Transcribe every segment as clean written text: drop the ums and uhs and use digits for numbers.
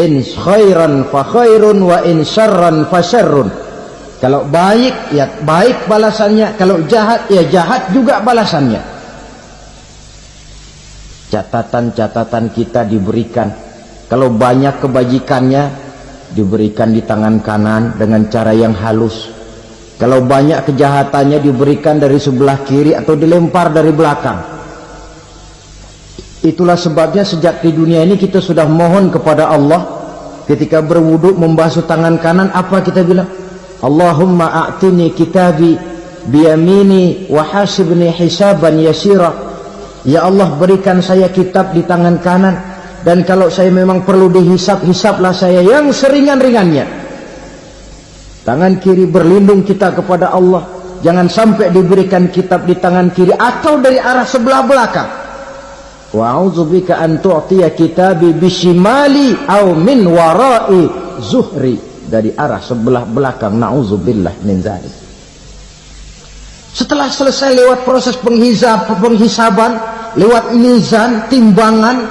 In khairan fa khairun wa in syarran fa syarrun. Kalau baik ya baik balasannya, kalau jahat ya jahat juga balasannya. Catatan-catatan kita diberikan. Kalau banyak kebajikannya diberikan di tangan kanan dengan cara yang halus. Kalau banyak kejahatannya diberikan dari sebelah kiri atau dilempar dari belakang. Itulah sebabnya sejak di dunia ini kita sudah mohon kepada Allah. Ketika berwudu membasuh tangan kanan, apa kita bilang? Allahumma a'tini kitabi biyamini wa hasibni hisaban yasira. Ya Allah, berikan saya kitab di tangan kanan, dan kalau saya memang perlu dihisab, hisablah saya yang seringan-ringannya. Tangan kiri berlindung kita kepada Allah, jangan sampai diberikan kitab di tangan kiri atau dari arah sebelah belakang. Wa a'udzubika an tu'tiya kitabi bishimali aw min wara'i zuhri, dari arah sebelah belakang. Na'udzubillah min dzalik. Setelah selesai lewat proses penghisaban, lewat mizan, timbangan,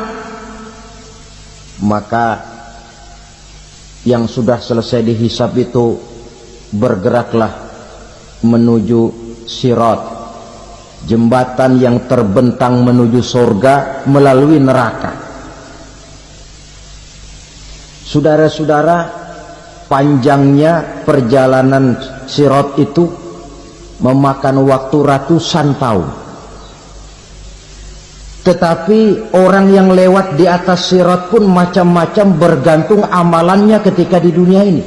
maka yang sudah selesai dihisab itu bergeraklah menuju sirat, jembatan yang terbentang menuju surga melalui neraka. Saudara-saudara, panjangnya perjalanan sirat itu memakan waktu ratusan tahun. Tetapi orang yang lewat di atas sirat pun macam-macam, bergantung amalannya ketika di dunia ini.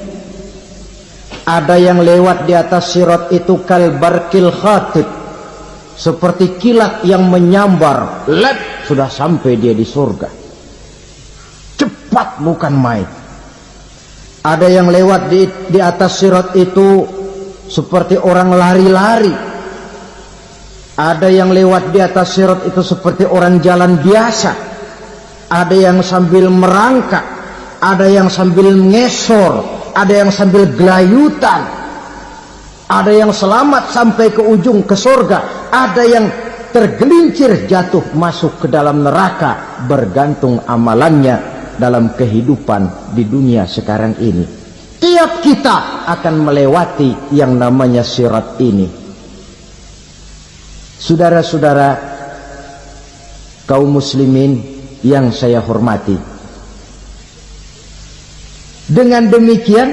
Ada yang lewat di atas sirat itu kal barqil khatib, seperti kilat yang menyambar, lep, sudah sampai dia di surga. Cepat bukan main. Ada yang lewat di atas sirat itu seperti orang lari-lari. Ada yang lewat di atas sirat itu seperti orang jalan biasa. Ada yang sambil merangkak, ada yang sambil ngesor, ada yang sambil gelayutan, ada yang selamat sampai ke ujung ke surga, ada yang tergelincir jatuh masuk ke dalam neraka, bergantung amalannya dalam kehidupan di dunia sekarang ini. Tiap kita akan melewati yang namanya sirat ini. Saudara-saudara kaum muslimin yang saya hormati, dengan demikian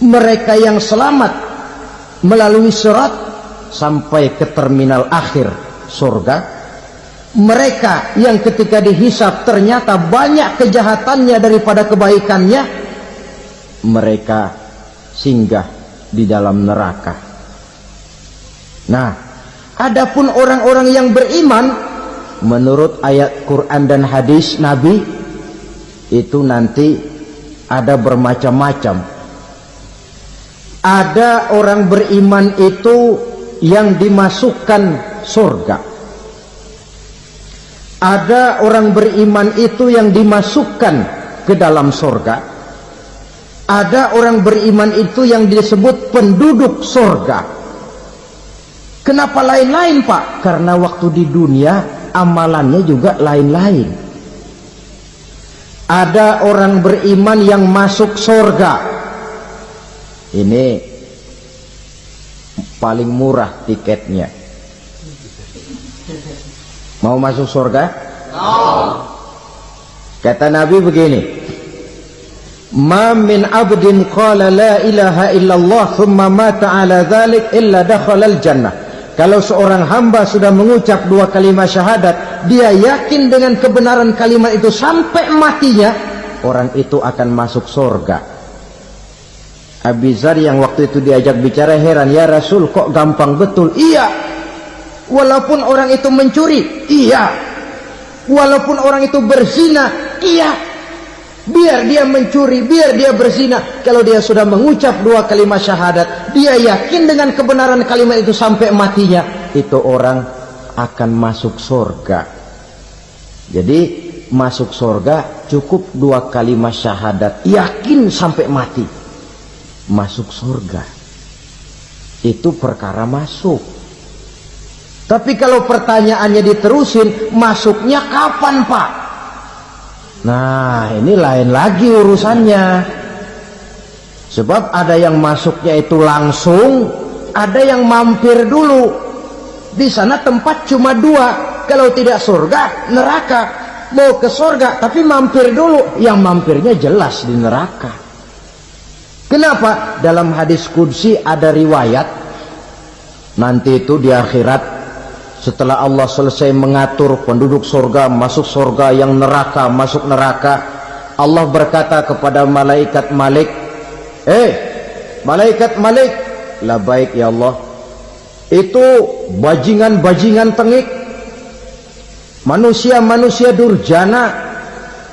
mereka yang selamat melalui sirat sampai ke terminal akhir surga, mereka yang ketika dihisab ternyata banyak kejahatannya daripada kebaikannya, mereka singgah di dalam neraka. Nah, adapun orang-orang yang beriman menurut ayat Quran dan hadis Nabi itu nanti ada bermacam-macam. Ada orang beriman itu yang dimasukkan surga. Ada orang beriman itu yang dimasukkan ke dalam surga. Ada orang beriman itu yang disebut penduduk surga. Kenapa lain-lain, Pak? Karena waktu di dunia amalannya juga lain-lain. Ada orang beriman yang masuk surga. Ini paling murah tiketnya. Mau masuk surga? Kata Nabi begini, ma min abdin qala la ilaha illallah thumma mata ala dhalik illa dakhalal jannah. Kalau seorang hamba sudah mengucap dua kalimat syahadat, dia yakin dengan kebenaran kalimat itu sampai matinya, orang itu akan masuk surga. Abi Dzar yang waktu itu diajak bicara heran, ya Rasul kok gampang betul? Iya. Walaupun orang itu mencuri, iya. Walaupun orang itu berzina, iya. Biar dia mencuri, biar dia berzina, kalau dia sudah mengucap dua kalimat syahadat, dia yakin dengan kebenaran kalimat itu sampai matinya, itu orang akan masuk surga. Jadi masuk surga cukup dua kalimat syahadat, yakin sampai mati, masuk surga. Itu perkara masuk. Tapi kalau pertanyaannya diterusin, masuknya kapan, Pak? Nah, ini lain lagi urusannya. Sebab ada yang masuknya itu langsung, ada yang mampir dulu. Di sana tempat cuma dua. Kalau tidak surga, neraka. Mau ke surga, tapi mampir dulu. Yang mampirnya jelas di neraka. Kenapa? Dalam hadis qudsi ada riwayat. Nanti itu di akhirat, setelah Allah selesai mengatur penduduk surga, masuk surga, yang neraka, masuk neraka, Allah berkata kepada malaikat Malik, malaikat Malik, labaik ya Allah, itu bajingan-bajingan tengik, manusia-manusia durjana,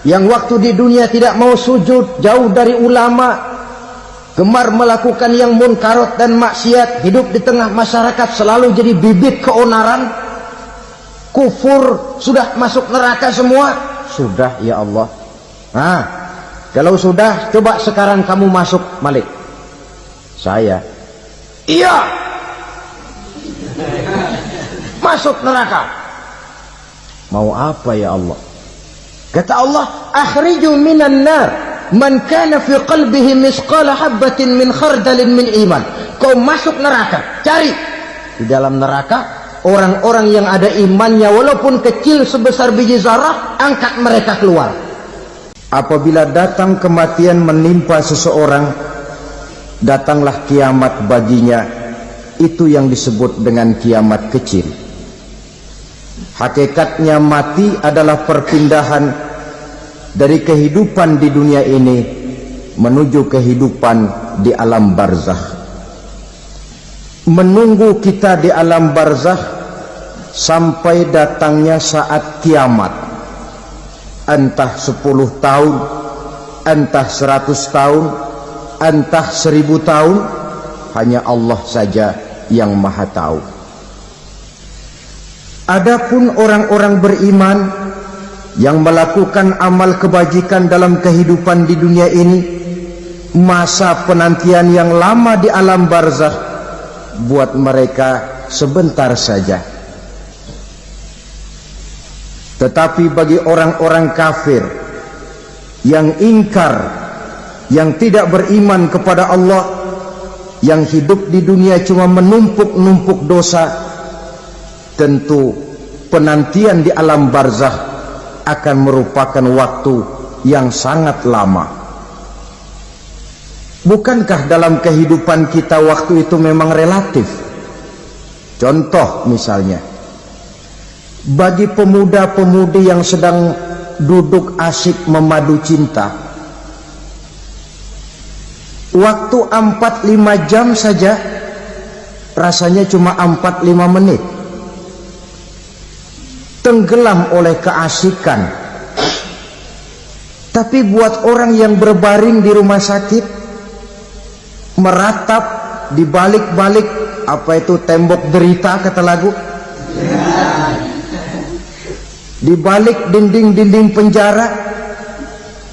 yang waktu di dunia tidak mau sujud, jauh dari ulama, gemar melakukan yang munkarat dan maksiat, hidup di tengah masyarakat selalu jadi bibit keonaran, kufur, sudah masuk neraka semua. Sudah ya Allah. Nah, kalau sudah, coba sekarang kamu masuk, Malik. Saya, iya, masuk neraka. Mau apa ya Allah? Kata Allah, akhriju minan nar man kana fi qalbihi misqala habbatin min khardalin min iman. Kau masuk neraka, cari di dalam neraka orang-orang yang ada imannya walaupun kecil sebesar biji zarah, angkat mereka keluar. Apabila datang kematian menimpa seseorang, datanglah kiamat baginya. Itu yang disebut dengan kiamat kecil. Hakikatnya mati adalah perpindahan dari kehidupan di dunia ini menuju kehidupan di alam barzakh. Menunggu kita di alam barzakh sampai datangnya saat kiamat. Entah 10 tahun, entah 100 tahun, entah 1000 tahun, hanya Allah saja yang maha tahu. Adapun orang-orang beriman yang melakukan amal kebajikan dalam kehidupan di dunia ini, masa penantian yang lama di alam barzakh buat mereka sebentar saja. Tetapi bagi orang-orang kafir yang ingkar, yang tidak beriman kepada Allah, yang hidup di dunia cuma menumpuk-numpuk dosa, tentu penantian di alam barzakh akan merupakan waktu yang sangat lama. Bukankah dalam kehidupan kita waktu itu memang relatif? Contoh misalnya, bagi pemuda-pemudi yang sedang duduk asyik memadu cinta, waktu 4-5 jam saja rasanya cuma 4-5 menit. Tenggelam oleh keasikan. Tapi buat orang yang berbaring di rumah sakit, meratap di balik-balik apa itu tembok derita kata lagu, di balik dinding-dinding penjara,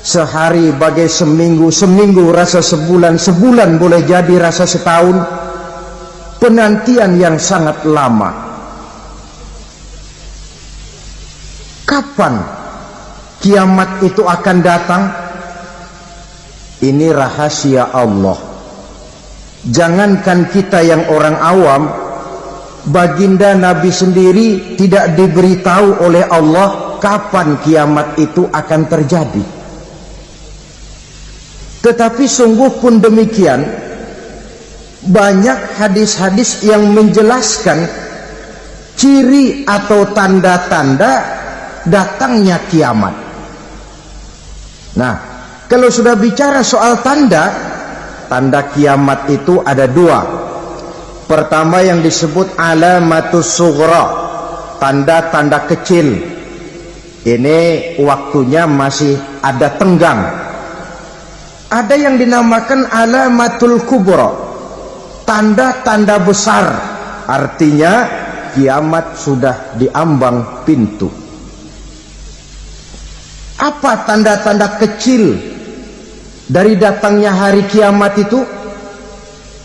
sehari bagai seminggu, seminggu rasa sebulan, sebulan boleh jadi rasa setahun. Penantian yang sangat lama. Kapan kiamat itu akan datang? Ini rahasia Allah. Jangankan kita yang orang awam, baginda Nabi sendiri tidak diberitahu oleh Allah kapan kiamat itu akan terjadi. Tetapi sungguh pun demikian, banyak hadis-hadis yang menjelaskan ciri atau tanda-tanda datangnya kiamat. Nah, kalau sudah bicara soal tanda, tanda kiamat itu ada 2. Pertama yang disebut alamatus sughra, tanda-tanda kecil. Ini waktunya masih ada tenggang. Ada yang dinamakan alamatul kubra, tanda-tanda besar, artinya kiamat sudah diambang pintu. Apa tanda-tanda kecil dari datangnya hari kiamat itu?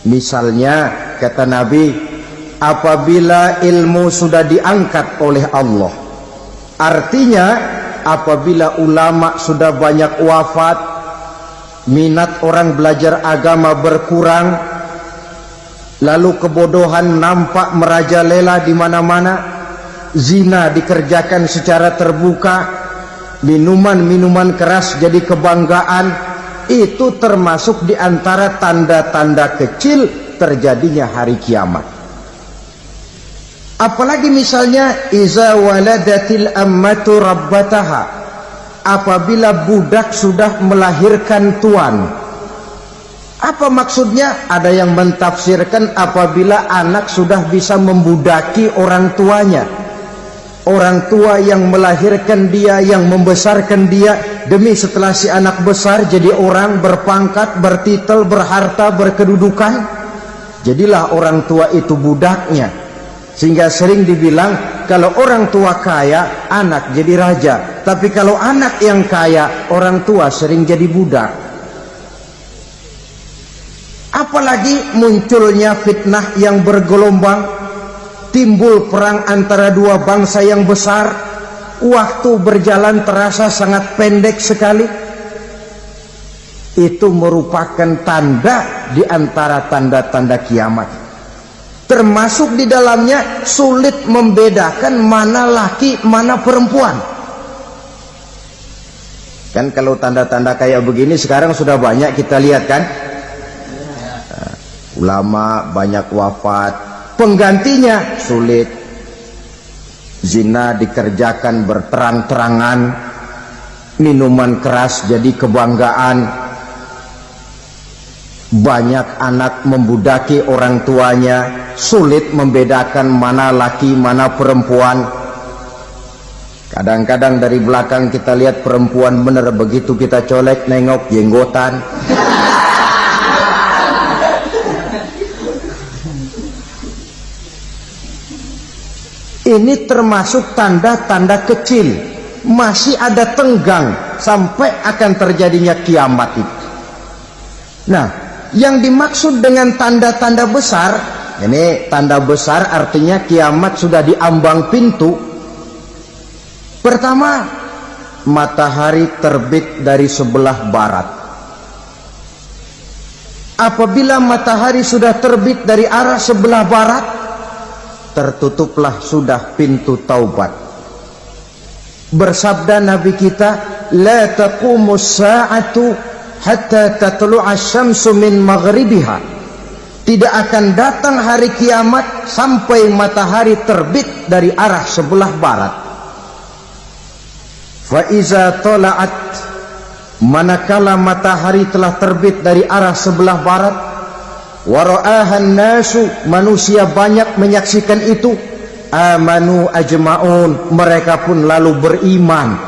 Misalnya kata Nabi, apabila ilmu sudah diangkat oleh Allah, artinya apabila ulama sudah banyak wafat, minat orang belajar agama berkurang, lalu kebodohan nampak merajalela di mana-mana, zina dikerjakan secara terbuka, minuman-minuman keras jadi kebanggaan, itu termasuk di antara tanda-tanda kecil terjadinya hari kiamat. Apalagi misalnya iza waladatil ammatu rabbataha, apabila budak sudah melahirkan tuan. Apa maksudnya? Ada yang mentafsirkan apabila anak sudah bisa membudaki orang tuanya. Orang tua yang melahirkan dia, yang membesarkan dia, demi setelah si anak besar jadi orang berpangkat, bertitel, berharta, berkedudukan, jadilah orang tua itu budaknya. Sehingga sering dibilang kalau orang tua kaya, anak jadi raja. Tapi kalau anak yang kaya, orang tua sering jadi budak. Apalagi munculnya fitnah yang bergelombang, timbul perang antara dua bangsa yang besar, waktu berjalan terasa sangat pendek sekali. Itu merupakan tanda di antara tanda-tanda kiamat. Termasuk di dalamnya sulit membedakan mana laki, mana perempuan. Kan kalau tanda-tanda kayak begini sekarang sudah banyak kita lihat kan. Ulama banyak wafat, penggantinya sulit. Zina dikerjakan berterang-terangan, minuman keras jadi kebanggaan. Banyak anak membudaki orang tuanya, sulit membedakan mana laki mana perempuan. Kadang-kadang dari belakang kita lihat perempuan bener, begitu kita colek nengok jenggotan. Ini termasuk tanda-tanda kecil, masih ada tenggang sampai akan terjadinya kiamat itu. Nah, yang dimaksud dengan tanda-tanda besar, ini tanda besar artinya kiamat sudah di ambang pintu. Pertama, matahari terbit dari sebelah barat. Apabila matahari sudah terbit dari arah sebelah barat, tertutuplah sudah pintu taubat. Bersabda Nabi kita, la taqumus sa'atu hatta tatlu'a syamsu min maghribiha. Tidak akan datang hari kiamat sampai matahari terbit dari arah sebelah barat. Fa iza tala'at, manakala matahari telah terbit dari arah sebelah barat, wa ra'ahan nasu, manusia banyak menyaksikan itu, amanu ajma'un, mereka pun lalu beriman.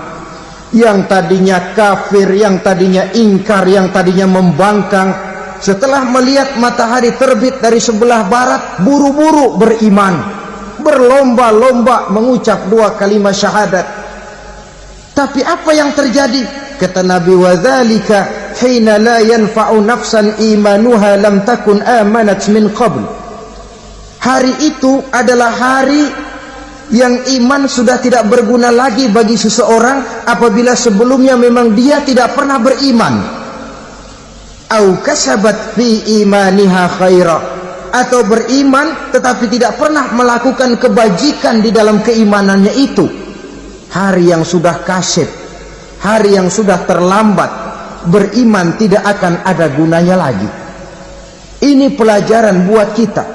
Yang tadinya kafir, yang tadinya ingkar, yang tadinya membangkang, setelah melihat matahari terbit dari sebelah barat, buru-buru beriman, berlomba-lomba mengucap dua kalimat syahadat. Tapi apa yang terjadi? Kata Nabi, wadzalika hina la yanfa'u nafsan imanuha lam takun amanat min qabl. Hari itu adalah hari yang iman sudah tidak berguna lagi bagi seseorang apabila sebelumnya memang dia tidak pernah beriman. Au kasabat fi imaniha khaira, atau beriman tetapi tidak pernah melakukan kebajikan di dalam keimanannya itu. Hari yang sudah kasib, hari yang sudah terlambat, beriman tidak akan ada gunanya lagi. Ini pelajaran buat kita.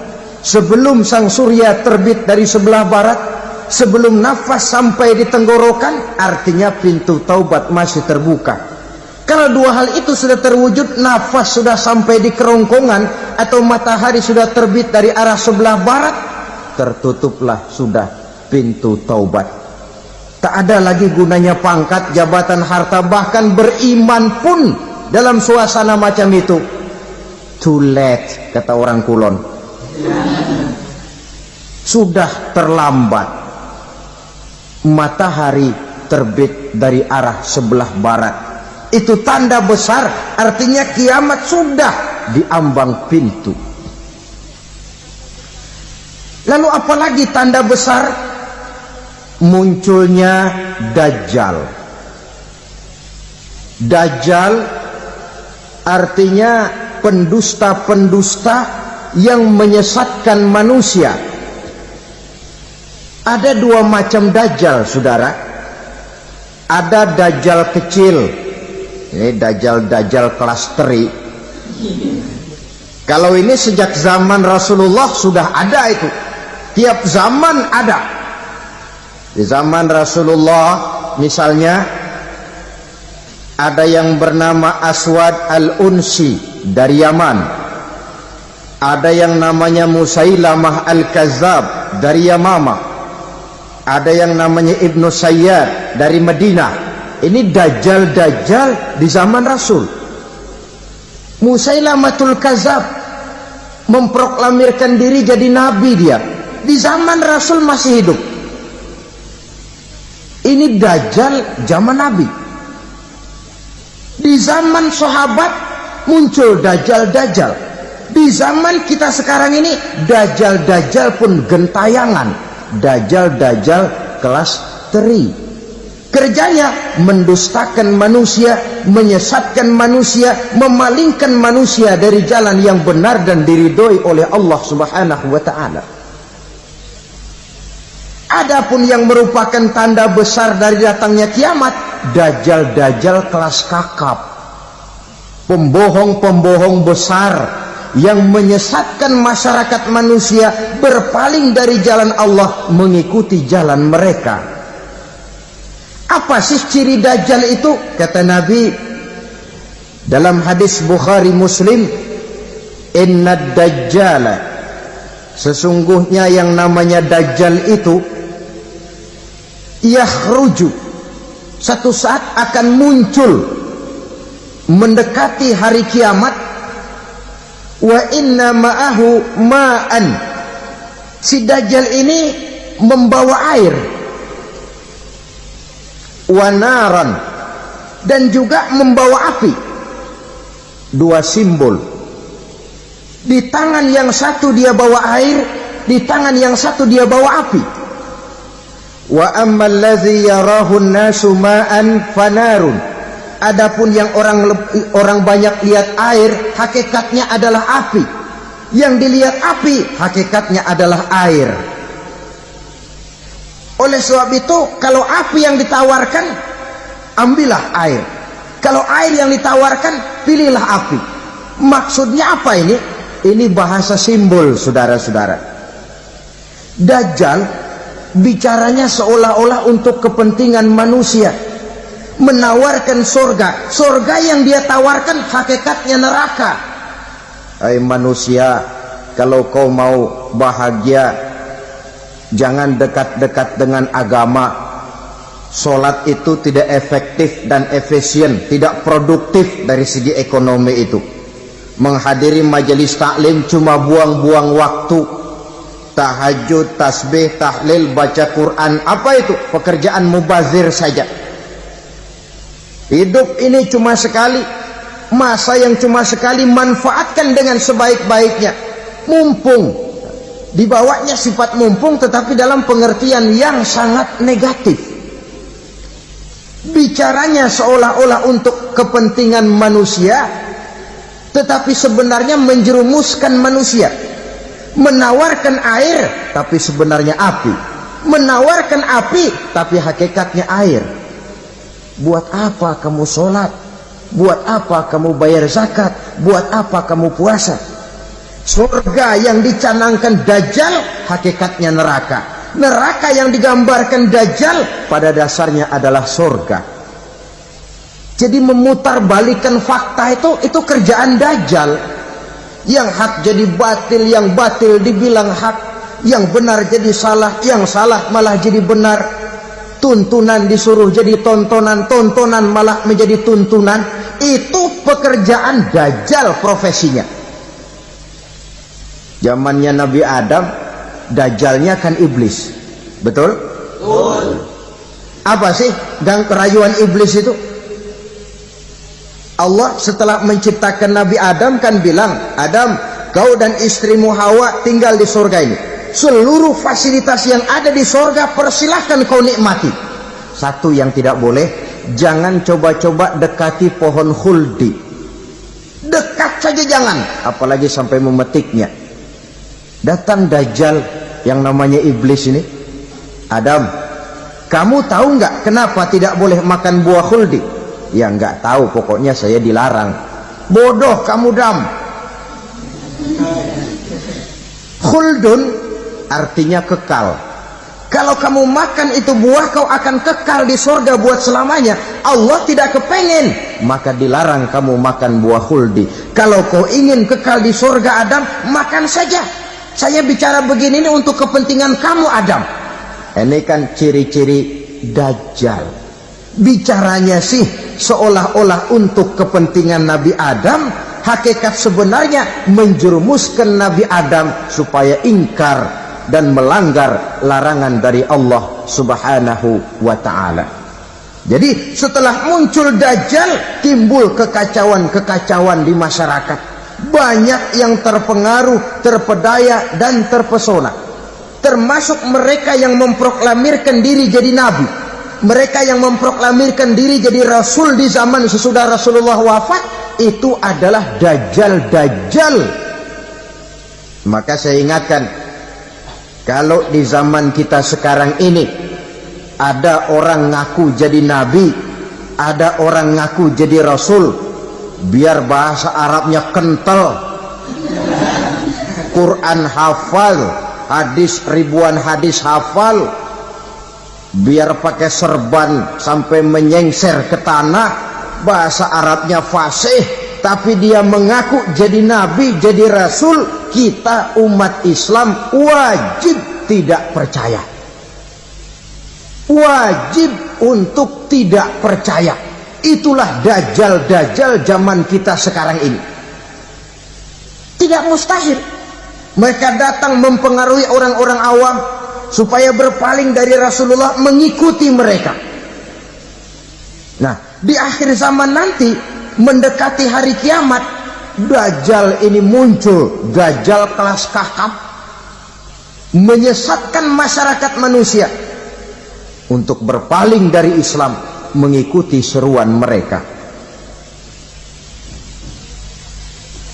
Sebelum sang surya terbit dari sebelah barat, sebelum nafas sampai di tenggorokan, artinya pintu taubat masih terbuka. Kalau dua hal itu sudah terwujud, nafas sudah sampai di kerongkongan atau matahari sudah terbit dari arah sebelah barat, tertutuplah sudah pintu taubat. Tak ada lagi gunanya pangkat, jabatan, harta, bahkan beriman pun dalam suasana macam itu too late, kata orang Kulon. Sudah terlambat. Matahari terbit dari arah sebelah barat, itu tanda besar, artinya kiamat sudah di ambang pintu. Lalu apalagi tanda besar? Munculnya Dajjal. Dajjal artinya pendusta-pendusta yang menyesatkan manusia. Ada dua macam dajjal, saudara. Ada dajjal kecil, ini dajjal kelas teri. Kalau ini sejak zaman Rasulullah sudah ada itu. Tiap zaman ada. Di zaman Rasulullah misalnya ada yang bernama Aswad al-Unsi dari Yaman. Ada yang namanya Musailamah al-Kazzab dari Yamama. Ada yang namanya Ibnu Sayyad dari Madinah. Ini dajjal-dajjal di zaman Rasul. Musailamatul Kazzab memproklamirkan diri jadi nabi dia. Di zaman Rasul masih hidup. Ini dajjal zaman Nabi. Di zaman sahabat muncul dajjal-dajjal. Di zaman kita sekarang ini dajjal-dajjal pun gentayangan. Dajjal-dajjal kelas teri. Kerjanya mendustakan manusia, menyesatkan manusia, memalingkan manusia dari jalan yang benar dan diridhoi oleh Allah Subhanahu wa taala. Adapun yang merupakan tanda besar dari datangnya kiamat, dajjal-dajjal kelas kakap. Pembohong-pembohong besar yang menyesatkan masyarakat manusia berpaling dari jalan Allah mengikuti jalan mereka. Apa sih ciri dajjal itu? Kata Nabi dalam hadis Bukhari Muslim, "Innad dajjala", sesungguhnya yang namanya dajjal itu yakhruju, satu saat akan muncul mendekati hari kiamat. Wa inna ma'ahu ma'an, si dajjal ini membawa air, wa naran, dan juga membawa api. Dua simbol. Di tangan yang satu dia bawa air, di tangan yang satu dia bawa api. Wa ammal ladzi yarahu an-nasu ma'an fanarun, adapun yang orang banyak lihat air, hakikatnya adalah api. Yang dilihat api, hakikatnya adalah air. Oleh sebab itu, kalau api yang ditawarkan, ambillah air. Kalau air yang ditawarkan, pilihlah api. Maksudnya apa ini? Ini bahasa simbol, saudara-saudara. Dajjal bicaranya seolah-olah untuk kepentingan manusia, menawarkan surga. Surga yang dia tawarkan hakikatnya neraka. Hai manusia, kalau kau mau bahagia, jangan dekat-dekat dengan agama. Solat itu tidak efektif dan efisien, tidak produktif dari segi ekonomi itu. Menghadiri majelis taklim cuma buang-buang waktu. Tahajud, tasbih, tahlil, baca Quran, apa itu? Pekerjaan mubazir saja. Hidup ini cuma sekali, masa yang cuma sekali, manfaatkan dengan sebaik-baiknya. Mumpung, dibawanya sifat mumpung tetapi dalam pengertian yang sangat negatif. Bicaranya seolah-olah untuk kepentingan manusia, tetapi sebenarnya menjerumuskan manusia. Menawarkan air tapi sebenarnya api, menawarkan api tapi hakikatnya air. Buat apa kamu sholat? Buat apa kamu bayar zakat? Buat apa kamu puasa? Surga yang dicanangkan dajjal hakikatnya neraka. Neraka yang digambarkan dajjal pada dasarnya adalah surga. Jadi memutarbalikkan fakta itu kerjaan dajjal. Yang hak jadi batil, yang batil dibilang hak, yang benar jadi salah, yang salah malah jadi benar. Tuntunan disuruh jadi tontonan, tontonan malah menjadi tuntunan. Itu pekerjaan dajjal profesinya. Zamannya Nabi Adam, dajjalnya kan iblis. Betul? Betul. Apa sih gang kerayuan iblis itu? Allah setelah menciptakan Nabi Adam kan bilang, Adam, kau dan istrimu Hawa tinggal di surga ini. Seluruh fasilitas yang ada di surga persilahkan kau nikmati. Satu yang tidak boleh, jangan coba-coba dekati pohon khuldi. Dekat saja jangan, apalagi sampai memetiknya. Datang Dajjal yang namanya iblis ini. Adam, kamu tahu nggak kenapa tidak boleh makan buah khuldi? Ya nggak tahu, pokoknya saya dilarang. Bodoh kamu, Dam. Khuldun artinya kekal. Kalau kamu makan itu buah, kau akan kekal di surga buat selamanya. Allah tidak kepengen, maka dilarang kamu makan buah khuldi. Kalau kau ingin kekal di surga, Adam, makan saja. Saya bicara begini ini untuk kepentingan kamu, Adam. Ini kan ciri-ciri Dajjal. Bicaranya sih seolah-olah untuk kepentingan Nabi Adam. Hakikat sebenarnya menjerumuskan Nabi Adam supaya ingkar dan melanggar larangan dari Allah Subhanahu wa ta'ala. Jadi setelah muncul Dajjal, timbul kekacauan-kekacauan di masyarakat. Banyak yang terpengaruh, terpedaya dan terpesona. Termasuk mereka yang memproklamirkan diri jadi nabi, mereka yang memproklamirkan diri jadi rasul di zaman sesudah Rasulullah wafat. Itu adalah Dajjal. Maka saya ingatkan, kalau di zaman kita sekarang ini ada orang ngaku jadi nabi, ada orang ngaku jadi rasul, biar bahasa Arabnya kental, Quran hafal, hadis ribuan hadis hafal, biar pakai serban sampai menyengser ke tanah, bahasa Arabnya fasih, tapi dia mengaku jadi nabi, jadi rasul. Kita umat Islam wajib tidak percaya, wajib untuk tidak percaya. Itulah Dajjal zaman kita sekarang ini. Tidak mustahil mereka datang mempengaruhi orang-orang awam supaya berpaling dari Rasulullah, mengikuti mereka. Nah, di akhir zaman nanti, mendekati hari kiamat, Dajjal ini muncul. Dajjal kelas kakap, menyesatkan masyarakat manusia untuk berpaling dari Islam, mengikuti seruan mereka.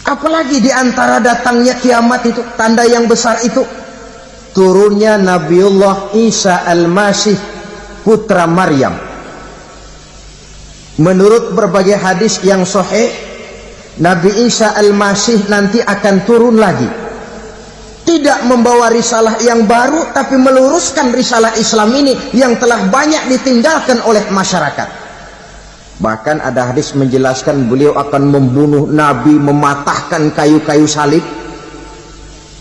Apalagi di antara datangnya kiamat itu, tanda yang besar itu, turunnya Nabiullah Isa Al-Masih, putra Maryam. Menurut berbagai hadis yang sahih, Nabi Isa Al-Masih nanti akan turun lagi. Tidak membawa risalah yang baru, tapi meluruskan risalah Islam ini yang telah banyak ditinggalkan oleh masyarakat. Bahkan ada hadis menjelaskan beliau akan membunuh Nabi, mematahkan kayu-kayu salib,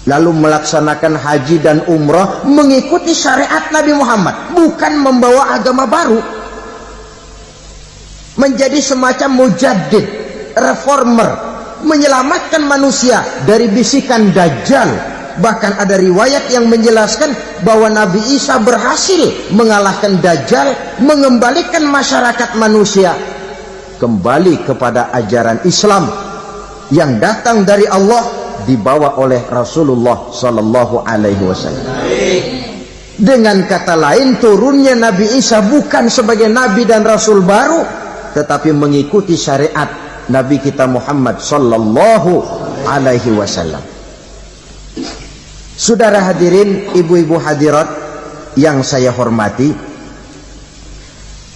lalu melaksanakan haji dan umrah mengikuti syariat Nabi Muhammad, bukan membawa agama baru. Menjadi semacam mujaddid, reformer, menyelamatkan manusia dari bisikan Dajjal. Bahkan ada riwayat yang menjelaskan bahwa Nabi Isa berhasil mengalahkan Dajjal, mengembalikan masyarakat manusia kembali kepada ajaran Islam yang datang dari Allah, dibawa oleh Rasulullah Sallallahu Alaihi Wasallam. Dengan kata lain, turunnya Nabi Isa bukan sebagai Nabi dan Rasul baru, tetapi mengikuti syariat Nabi kita Muhammad Sallallahu Alaihi Wasallam. Saudara hadirin, ibu-ibu hadirat yang saya hormati,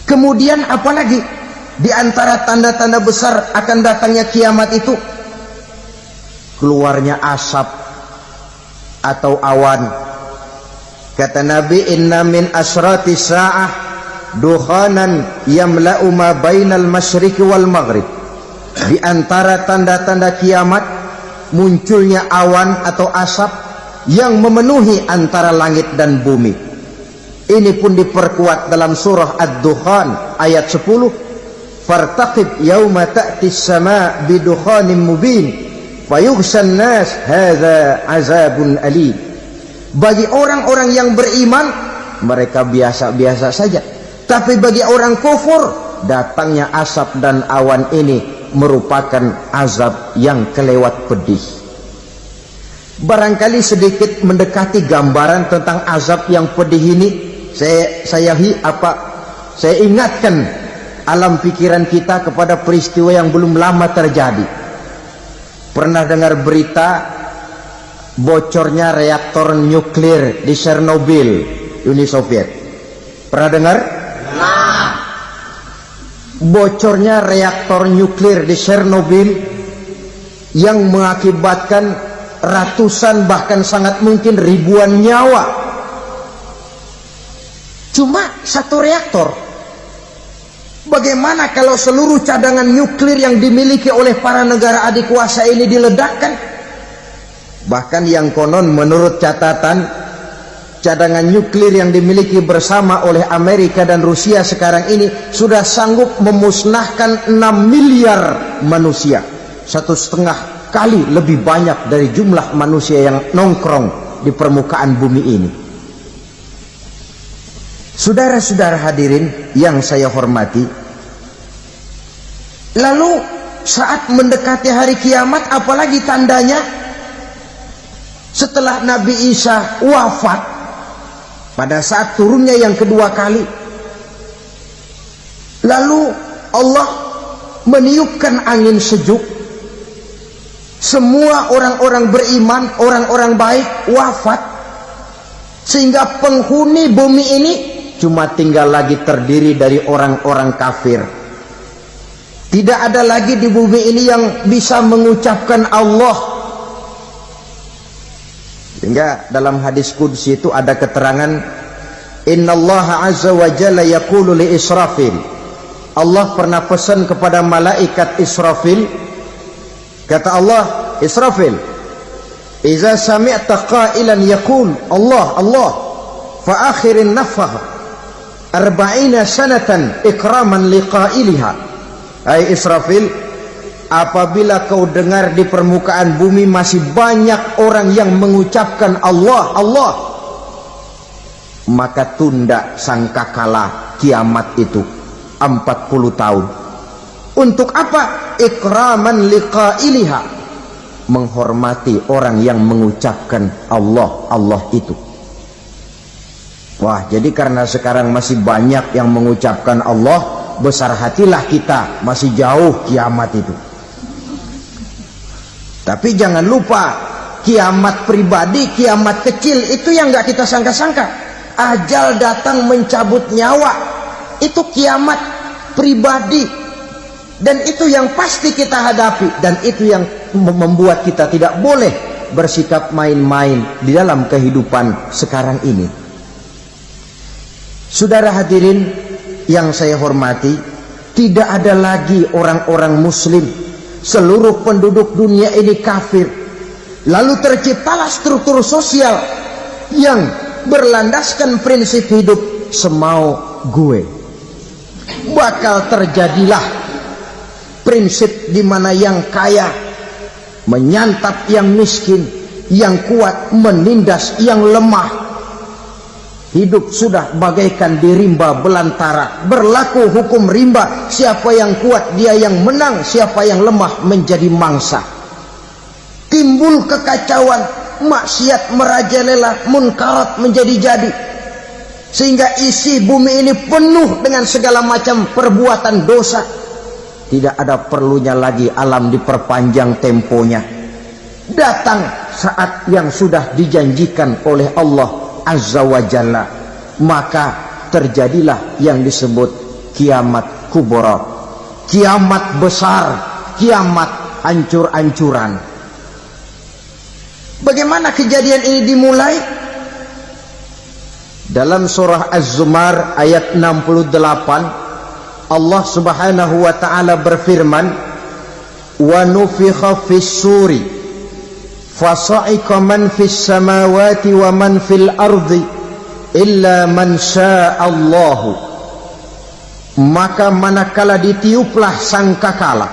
kemudian apalagi di antara tanda-tanda besar akan datangnya kiamat itu? Keluarnya asap atau awan. Kata Nabi, inna min asrati sa'ah dukhanan yamla'u ma bainal masyriqi wal maghrib. Di antara tanda-tanda kiamat, munculnya awan atau asap yang memenuhi antara langit dan bumi. Ini pun diperkuat dalam surah Ad-Dukhan ayat 10. Fartaqib yauma ta'tis sama' bidukhanin mubin fayughshan nas hadza azabun alim. Bagi orang-orang yang beriman, mereka biasa-biasa saja. Tapi bagi orang kufur, datangnya asap dan awan ini merupakan azab yang kelewat pedih. Barangkali sedikit mendekati gambaran tentang azab yang pedih ini, saya ingatkan alam pikiran kita kepada peristiwa yang belum lama terjadi. Pernah dengar berita bocornya reaktor nuklir di Chernobyl, Uni Soviet? Pernah dengar? Nah. Bocornya reaktor nuklir di Chernobyl yang mengakibatkan ratusan bahkan sangat mungkin ribuan nyawa. Cuma satu reaktor. Bagaimana kalau seluruh cadangan nuklir yang dimiliki oleh para negara adikuasa ini diledakkan? Bahkan yang konon menurut catatan, cadangan nuklir yang dimiliki bersama oleh Amerika dan Rusia sekarang ini sudah sanggup memusnahkan 6 miliar manusia. 1,5 kali lebih banyak dari jumlah manusia yang nongkrong di permukaan bumi ini. Saudara-saudara hadirin yang saya hormati, lalu saat mendekati hari kiamat, apalagi tandanya setelah Nabi Isa wafat pada saat turunnya yang kedua kali, lalu Allah meniupkan angin sejuk, semua orang-orang beriman, orang-orang baik wafat, sehingga penghuni bumi ini cuma tinggal lagi terdiri dari orang-orang kafir. Tidak ada lagi di bumi ini yang bisa mengucapkan Allah. Sehingga dalam hadis qudsi itu ada keterangan, innallaha azza wa jalla yaqulu li Israfil. Allah pernah pesan kepada malaikat Israfil, kata Allah, Israfil, iza sami'ta qailan yaqul Allah Allah fa akhirin nafah 40 sanatan ikraman liqailiha. Hai Israfil, apabila kau dengar di permukaan bumi masih banyak orang yang mengucapkan Allah Allah, maka tunda sangkakala kiamat itu 40 tahun. Untuk apa? Ikraman liqailiha, menghormati orang yang mengucapkan Allah Allah itu. Wah, jadi karena sekarang masih banyak yang mengucapkan Allah, besar hatilah kita, masih jauh kiamat itu. Tapi jangan lupa, kiamat pribadi, kiamat kecil itu yang nggak kita sangka-sangka. Ajal datang mencabut nyawa, itu kiamat pribadi, dan itu yang pasti kita hadapi, dan itu yang membuat kita tidak boleh bersikap main-main di dalam kehidupan sekarang ini. Saudara hadirin yang saya hormati, tidak ada lagi orang-orang muslim. Seluruh penduduk dunia ini kafir. Lalu terciptalah struktur sosial yang berlandaskan prinsip hidup semau gue. Bakal terjadilah prinsip di mana yang kaya menyantap yang miskin, yang kuat menindas yang lemah. Hidup sudah bagaikan di rimba belantara, berlaku hukum rimba, siapa yang kuat dia yang menang, siapa yang lemah menjadi mangsa. Timbul kekacauan, maksiat merajalela, munkarat menjadi-jadi, sehingga isi bumi ini penuh dengan segala macam perbuatan dosa. Tidak ada perlunya lagi alam diperpanjang temponya. Datang saat yang sudah dijanjikan oleh Allah Azza wa Jalla, maka terjadilah yang disebut kiamat kubra, kiamat besar, kiamat hancur-hancuran. Bagaimana kejadian ini dimulai? Dalam surah Az-Zumar ayat 68, Allah Subhanahu wa taala berfirman, wa nufikha fis-suri fasa'iqa man fis samawati wa man fil ardi illa man sya'allahu. Maka manakala ditiuplah sangkakala,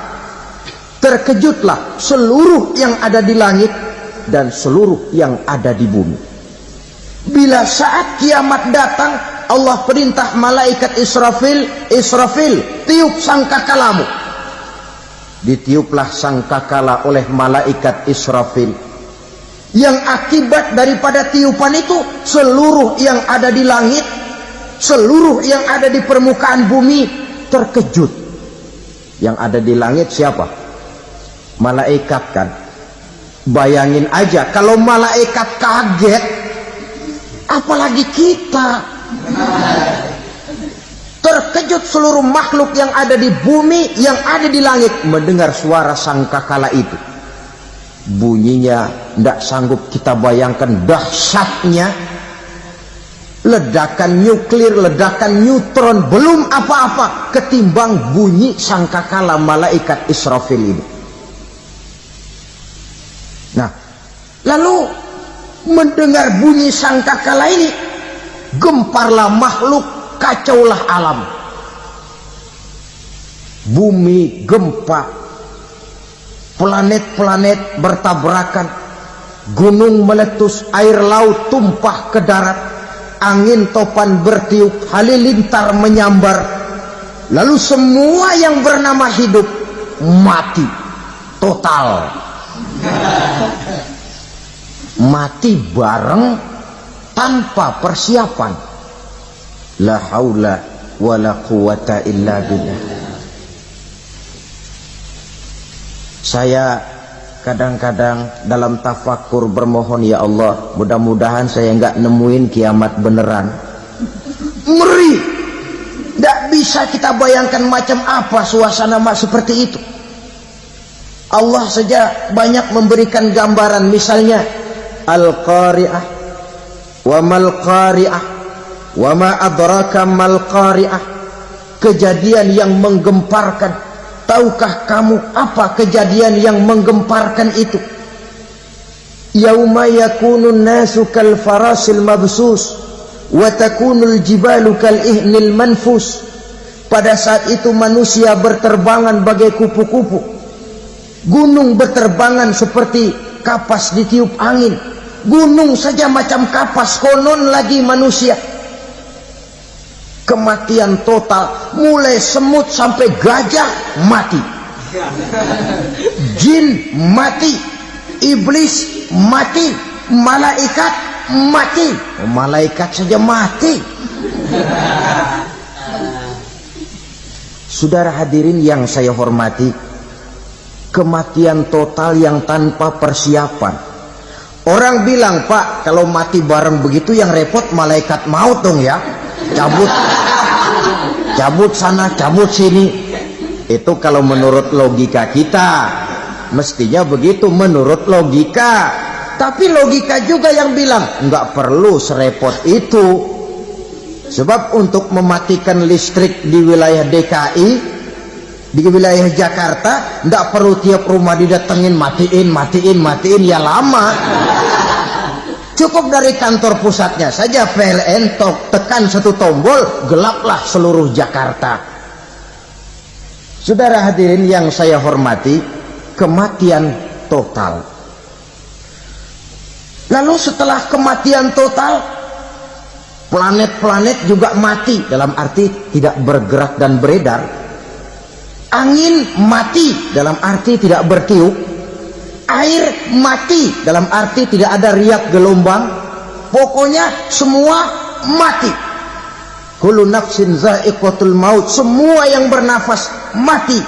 terkejutlah seluruh yang ada di langit dan seluruh yang ada di bumi. Bila saat kiamat datang, Allah perintah malaikat Israfil, Israfil, tiup sangkakalamu. Ditiuplah sangkakala oleh malaikat Israfil. Yang akibat daripada tiupan itu, seluruh yang ada di langit, seluruh yang ada di permukaan bumi terkejut. Yang ada di langit siapa? Malaikat kan. Bayangin aja kalau malaikat kaget, apalagi kita. Terkejut seluruh makhluk yang ada di bumi, yang ada di langit mendengar suara sangkakala itu. Bunyinya tidak sanggup kita bayangkan dahsyatnya. Ledakan nuklir, ledakan neutron, belum apa-apa ketimbang bunyi sangkakala malaikat Israfil ini. Nah, lalu mendengar bunyi sangkakala ini, gemparlah makhluk, kacaulah alam. Bumi gempa, planet-planet bertabrakan, gunung meletus, air laut tumpah ke darat, angin topan bertiup, halilintar menyambar. Lalu semua yang bernama hidup mati total. Mati bareng tanpa persiapan. La haula wala quwata illa billah. Saya kadang-kadang dalam tafakur bermohon, ya Allah, mudah-mudahan saya enggak nemuin kiamat beneran. Ngeri. Tidak bisa kita bayangkan macam apa suasana seperti itu. Allah saja banyak memberikan gambaran, misalnya Al-Qari'ah, wa mal Qari'ah, wa ma adraka mal Qari'ah. Kejadian yang menggemparkan. Tahukah kamu apa kejadian yang menggemparkan itu? Yauma yakunun nasu kal farasil mabsus wa takunul jibalu kal ihnil manfus. Pada saat itu manusia berterbangan bagai kupu-kupu. Gunung berterbangan seperti kapas ditiup angin. Gunung saja macam kapas, konon lagi manusia. Kematian total, mulai semut sampai gajah mati, jin mati, iblis mati, malaikat mati. Malaikat saja mati. Saudara hadirin yang saya hormati, kematian total yang tanpa persiapan. Orang bilang, Pak, kalau mati bareng begitu yang repot malaikat maut dong ya. Cabut sana, cabut sini. Itu kalau menurut logika kita, mestinya begitu menurut logika. Tapi logika juga yang bilang nggak perlu serepot itu. Sebab untuk mematikan listrik di wilayah DKI, di wilayah Jakarta, nggak perlu tiap rumah didatengin matiin ya lama. Cukup dari kantor pusatnya saja PLN, tekan satu tombol, gelaplah seluruh Jakarta. Saudara hadirin yang saya hormati, kematian total. Lalu setelah kematian total, planet-planet juga mati, dalam arti tidak bergerak dan beredar. Angin mati, dalam arti tidak bertiup. Air mati, dalam arti tidak ada riak gelombang. Pokoknya semua mati. Kullu nafsin za'iqatul maut. Semua yang bernafas mati.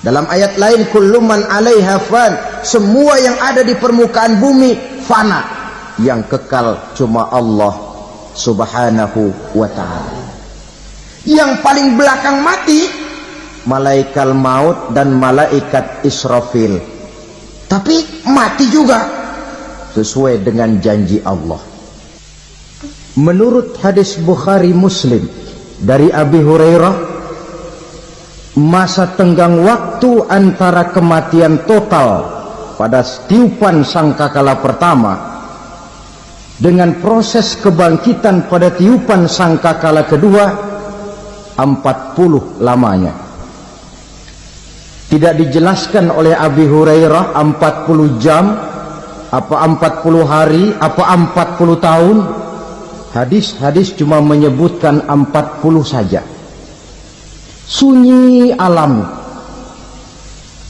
Dalam ayat lain, kullu man 'alaiha fan. Semua yang ada di permukaan bumi fana. Yang kekal cuma Allah Subhanahu wa ta'ala. Yang paling belakang mati malaikat maut dan malaikat Israfil. Tapi mati juga sesuai dengan janji Allah. Menurut hadis Bukhari Muslim dari Abi Hurairah, masa tenggang waktu antara kematian total pada tiupan sangkakala pertama dengan proses kebangkitan pada tiupan sangkakala kedua 40 lamanya. Tidak dijelaskan oleh Abi Hurairah 40 jam, apa 40 hari, apa 40 tahun. Hadis-hadis cuma menyebutkan 40 saja. Sunyi alam,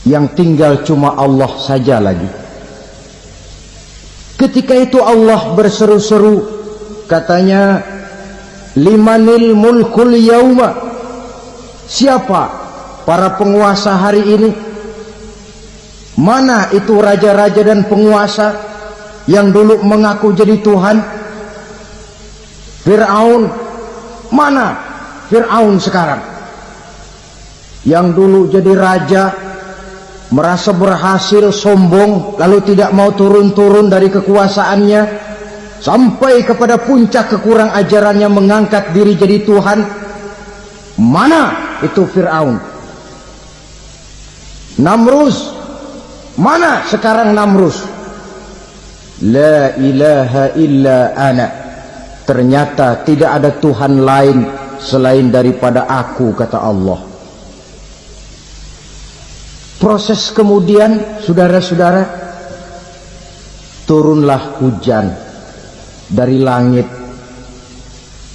yang tinggal cuma Allah saja lagi. Ketika itu Allah berseru-seru, katanya, limanil mulkul yauma. Siapa para penguasa hari ini? Mana itu raja-raja dan penguasa yang dulu mengaku jadi Tuhan? Fir'aun. Mana Fir'aun sekarang? Yang dulu jadi raja, merasa berhasil, sombong, lalu tidak mau turun-turun dari kekuasaannya, sampai kepada puncak kekurang ajarannya mengangkat diri jadi Tuhan. Mana itu Fir'aun? Namrus. Mana sekarang Namrus? La ilaha illa ana. Ternyata tidak ada Tuhan lain selain daripada aku, kata Allah. Proses kemudian, saudara-saudara, turunlah hujan dari langit.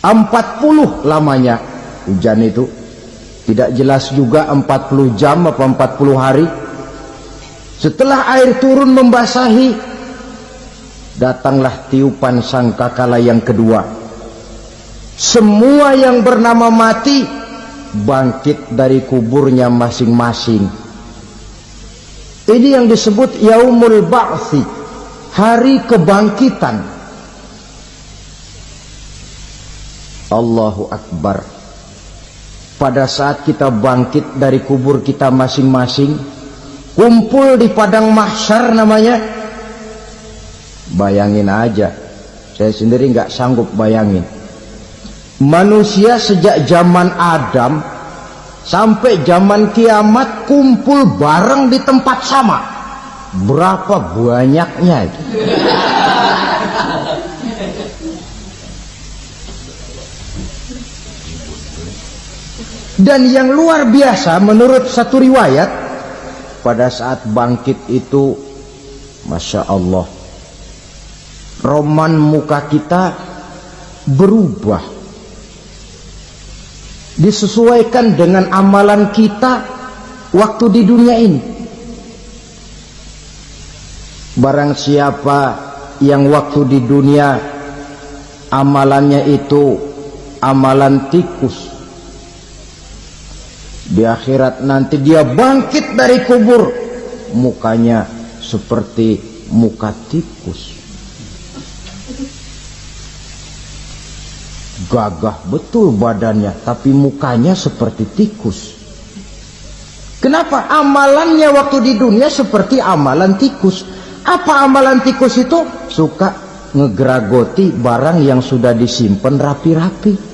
40 lamanya hujan itu. Tidak jelas juga 40 jam apa 40 hari. Setelah air turun membasahi, datanglah tiupan sangkakala yang kedua. Semua yang bernama mati bangkit dari kuburnya masing-masing. Ini yang disebut Yaumul Ba'thi, hari kebangkitan. Allahu Akbar. Pada saat kita bangkit dari kubur kita masing-masing, kumpul di padang mahsyar namanya. Bayangin aja, saya sendiri nggak sanggup bayangin. Manusia sejak zaman Adam sampai zaman kiamat kumpul bareng di tempat sama. Berapa banyaknya itu? Dan yang luar biasa, menurut satu riwayat, pada saat bangkit itu, Masya Allah, roman muka kita berubah, disesuaikan dengan amalan kita waktu di dunia ini. Barang siapa yang waktu di dunia amalannya itu amalan tikus, di akhirat nanti dia bangkit dari kubur, mukanya seperti muka tikus. Gagah betul badannya, tapi mukanya seperti tikus. Kenapa? Amalannya waktu di dunia seperti amalan tikus. Apa amalan tikus itu? Suka ngegeragoti barang yang sudah disimpan rapi-rapi.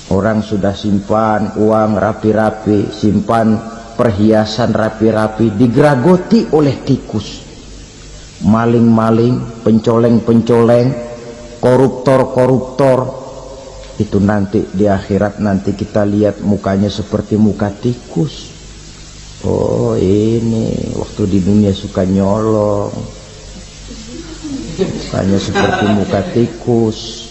Orang sudah simpan uang rapi-rapi, simpan perhiasan rapi-rapi, digeragoti oleh tikus. Maling-maling, pencoleng-pencoleng, koruptor-koruptor, itu nanti di akhirat nanti kita lihat mukanya seperti muka tikus. Oh, ini waktu di dunia suka nyolong, mukanya seperti muka tikus.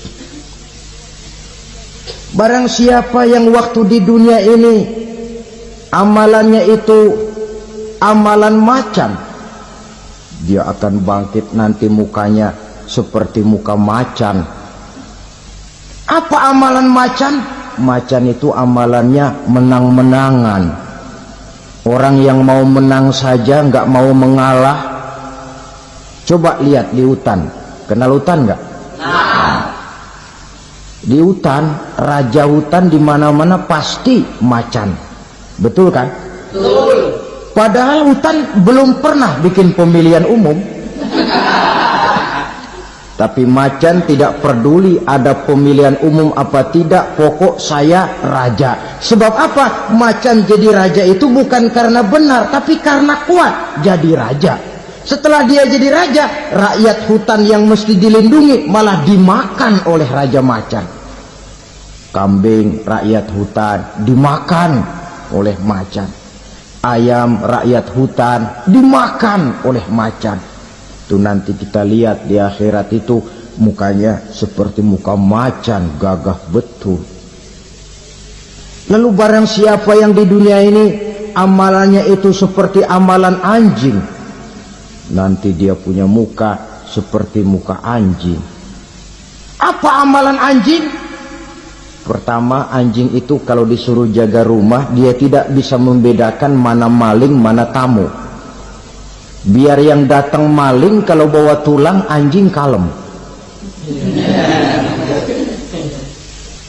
Barang siapa yang waktu di dunia ini amalannya itu amalan macan, dia akan bangkit nanti mukanya seperti muka macan. Apa amalan macan? Macan itu amalannya menang-menangan. Orang yang mau menang saja, nggak mau mengalah. Coba lihat di hutan. Kenal hutan nggak? Di hutan, raja hutan di mana-mana pasti macan. Betul kan? Betul. Padahal hutan belum pernah bikin pemilihan umum. Tapi macan tidak peduli ada pemilihan umum apa tidak, pokok saya raja. Sebab apa? Macan jadi raja itu bukan karena benar, tapi karena kuat jadi raja. Setelah dia jadi raja, rakyat hutan yang mesti dilindungi malah dimakan oleh raja macan. Kambing rakyat hutan dimakan oleh macan. Ayam rakyat hutan dimakan oleh macan. Itu nanti kita lihat di akhirat itu mukanya seperti muka macan, gagah betul. Lalu barang siapa yang di dunia ini amalannya itu seperti amalan anjing, nanti dia punya muka seperti muka anjing. Apa amalan anjing? Pertama, anjing itu kalau disuruh jaga rumah, dia tidak bisa membedakan mana maling, mana tamu. Biar yang datang maling, kalau bawa tulang, anjing kalem.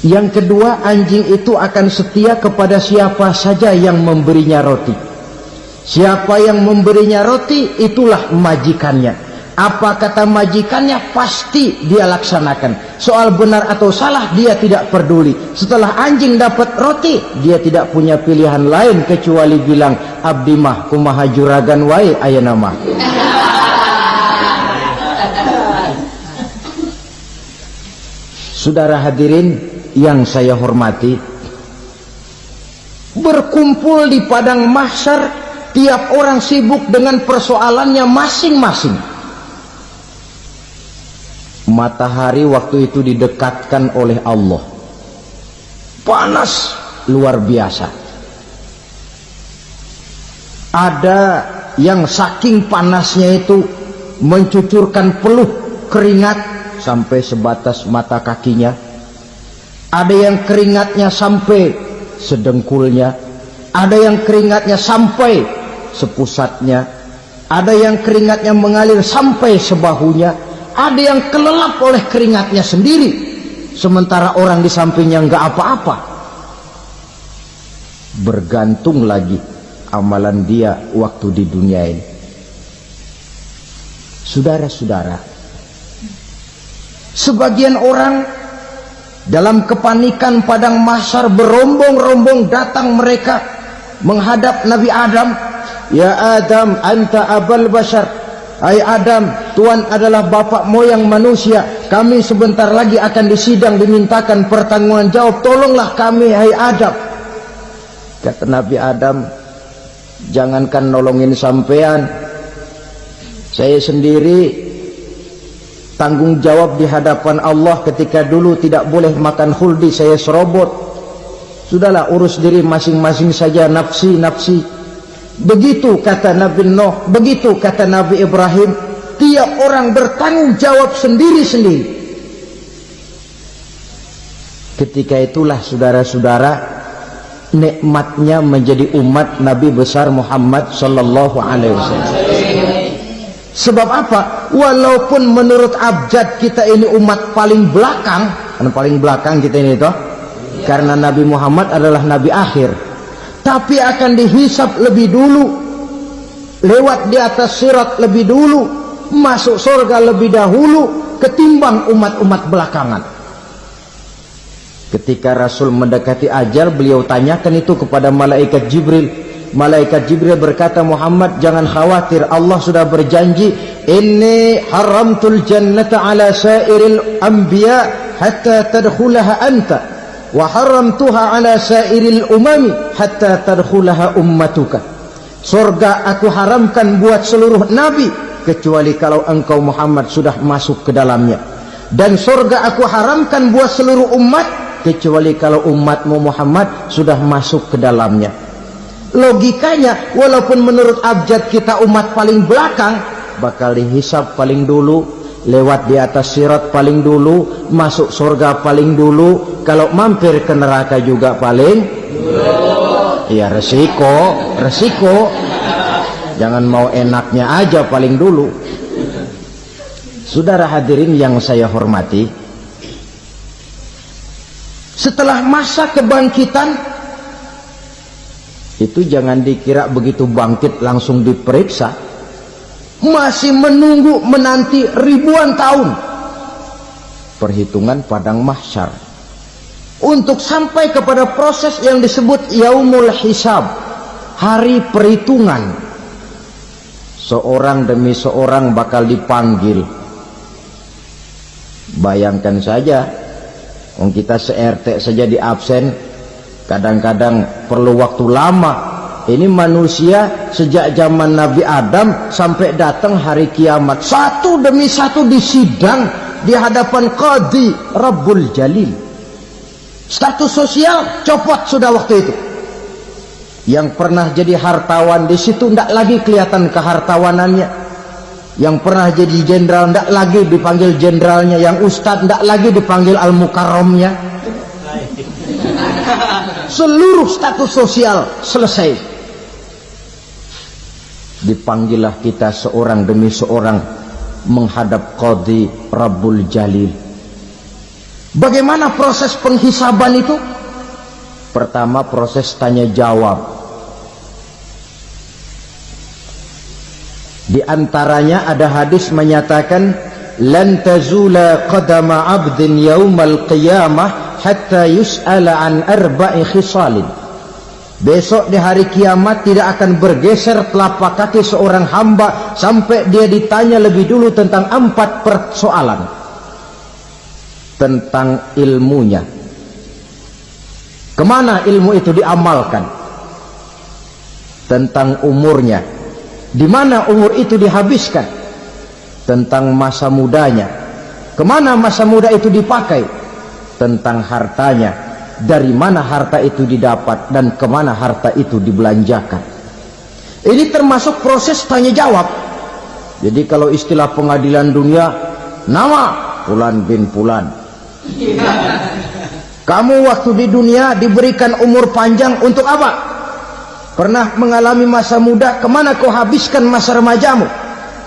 Yang kedua, anjing itu akan setia kepada siapa saja yang memberinya roti. Siapa yang memberinya roti, itulah majikannya. Apa kata majikannya, pasti dia laksanakan. Soal benar atau salah, dia tidak peduli. Setelah anjing dapat roti, dia tidak punya pilihan lain kecuali bilang, abdi mah kumaha juragan wae ayeuna mah. Saudara hadirin yang saya hormati, berkumpul di padang mahsyar, tiap orang sibuk dengan persoalannya masing-masing. Matahari waktu itu didekatkan oleh Allah, panas luar biasa. Ada yang saking panasnya itu mencucurkan peluh keringat sampai sebatas mata kakinya. Ada yang keringatnya sampai sedengkulnya, ada yang keringatnya sampai sepusatnya, ada yang keringatnya mengalir sampai sebahunya, ada yang kelelap oleh keringatnya sendiri, sementara orang di sampingnya nggak apa-apa. Bergantung lagi amalan dia waktu di dunia ini. Saudara-saudara, sebagian orang dalam kepanikan padang mahsyar berombong-rombong datang mereka menghadap Nabi Adam. Ya Adam, anta abal bashar. Hai Adam, Tuhan adalah bapak moyang manusia. Kami sebentar lagi akan disidang, dimintakan pertanggungan jawab. Tolonglah kami, hai Adam. Kata Nabi Adam, jangankan nolongin sampean, saya sendiri tanggung jawab di hadapan Allah. Ketika dulu tidak boleh makan khuldi, saya serobot. Sudahlah, urus diri masing-masing saja, nafsi. Begitu kata Nabi Nuh, begitu kata Nabi Ibrahim. Tiap orang bertanggung jawab sendiri-sendiri. Ketika itulah saudara-saudara, nikmatnya menjadi umat Nabi besar Muhammad sallallahu alaihi wasallam. Sebab apa? Walaupun menurut abjad kita ini umat paling belakang, karena paling belakang kita ini toh, karena Nabi Muhammad adalah Nabi akhir, tapi akan dihisap lebih dulu, lewat di atas sirat lebih dulu, masuk surga lebih dahulu ketimbang umat-umat belakangan. Ketika Rasul mendekati ajal, beliau tanyakan itu kepada malaikat Jibril. Malaikat Jibril berkata, Muhammad jangan khawatir, Allah sudah berjanji, inni haramtul jannata ala sairil anbiya hatta tadkhulaha anta wa haramtuha ala sairil umami hatta tadkhulaha ummatuka. Surga aku haramkan buat seluruh nabi kecuali kalau engkau Muhammad sudah masuk ke dalamnya, dan surga aku haramkan buat seluruh umat kecuali kalau umatmu Muhammad sudah masuk ke dalamnya. Logikanya, walaupun menurut abjad kita umat paling belakang, bakal dihisab paling dulu, lewat di atas sirat paling dulu, masuk surga paling dulu, kalau mampir ke neraka juga paling dulu. Ya resiko. Jangan mau enaknya aja paling dulu. Saudara hadirin yang saya hormati, setelah masa kebangkitan itu jangan dikira begitu bangkit langsung diperiksa. Masih menunggu, menanti ribuan tahun perhitungan padang mahsyar untuk sampai kepada proses yang disebut yaumul hisab, hari perhitungan. Seorang demi seorang bakal dipanggil. Bayangkan saja, kita se-RT saja di absen, kadang-kadang perlu waktu lama. Ini manusia sejak zaman Nabi Adam sampai datang hari kiamat, satu demi satu disidang di hadapan Qadhi Rabbul Jalil. Status sosial copot sudah waktu itu. Yang pernah jadi hartawan di situ tidak lagi kelihatan kehartawanannya. Yang pernah jadi jenderal tidak lagi dipanggil jenderalnya. Yang ustadz tidak lagi dipanggil al-mukarramnya. Seluruh status sosial selesai. Dipanggillah kita seorang demi seorang menghadap Qadhi Rabbul Jalil. Bagaimana proses penghisaban itu? Pertama, proses tanya jawab. Di antaranya ada hadis menyatakan, lan tazula qadama 'abdin yaumal qiyamah hatta yus'ala an arba'i khisalin. Besok di hari kiamat tidak akan bergeser telapak kaki seorang hamba sampai dia ditanya lebih dulu tentang 4 persoalan. Tentang ilmunya. Kemana ilmu itu diamalkan? Tentang umurnya. Di mana umur itu dihabiskan? Tentang masa mudanya. Kemana masa muda itu dipakai? Tentang hartanya. Dari mana harta itu didapat dan kemana harta itu dibelanjakan. Ini termasuk proses tanya jawab. Jadi kalau istilah pengadilan dunia, nama Fulan bin Fulan. Kamu waktu di dunia diberikan umur panjang untuk apa? Pernah mengalami masa muda, kemana kau habiskan masa remajamu?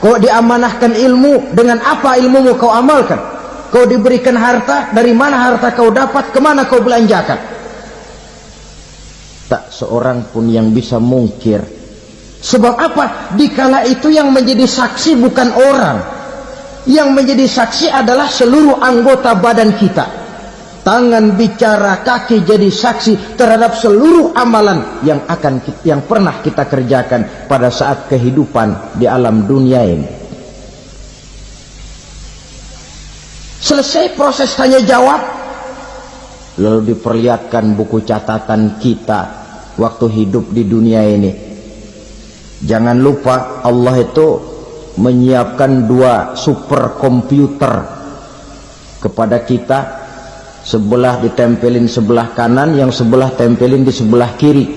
Kau diamanahkan ilmu, dengan apa ilmumu kau amalkan? Kau diberikan harta, dari mana harta kau dapat, kemana kau belanjakan? Tak seorang pun yang bisa mungkir. Sebab apa? Dikala itu yang menjadi saksi bukan orang. Yang menjadi saksi adalah seluruh anggota badan kita. Tangan bicara, kaki jadi saksi terhadap seluruh amalan yang pernah kita kerjakan pada saat kehidupan di alam dunia ini. Selesai proses tanya jawab, lalu diperlihatkan buku catatan kita waktu hidup di dunia ini. Jangan lupa Allah itu menyiapkan 2 superkomputer kepada kita. Sebelah ditempelin sebelah kanan, yang sebelah tempelin di sebelah kiri.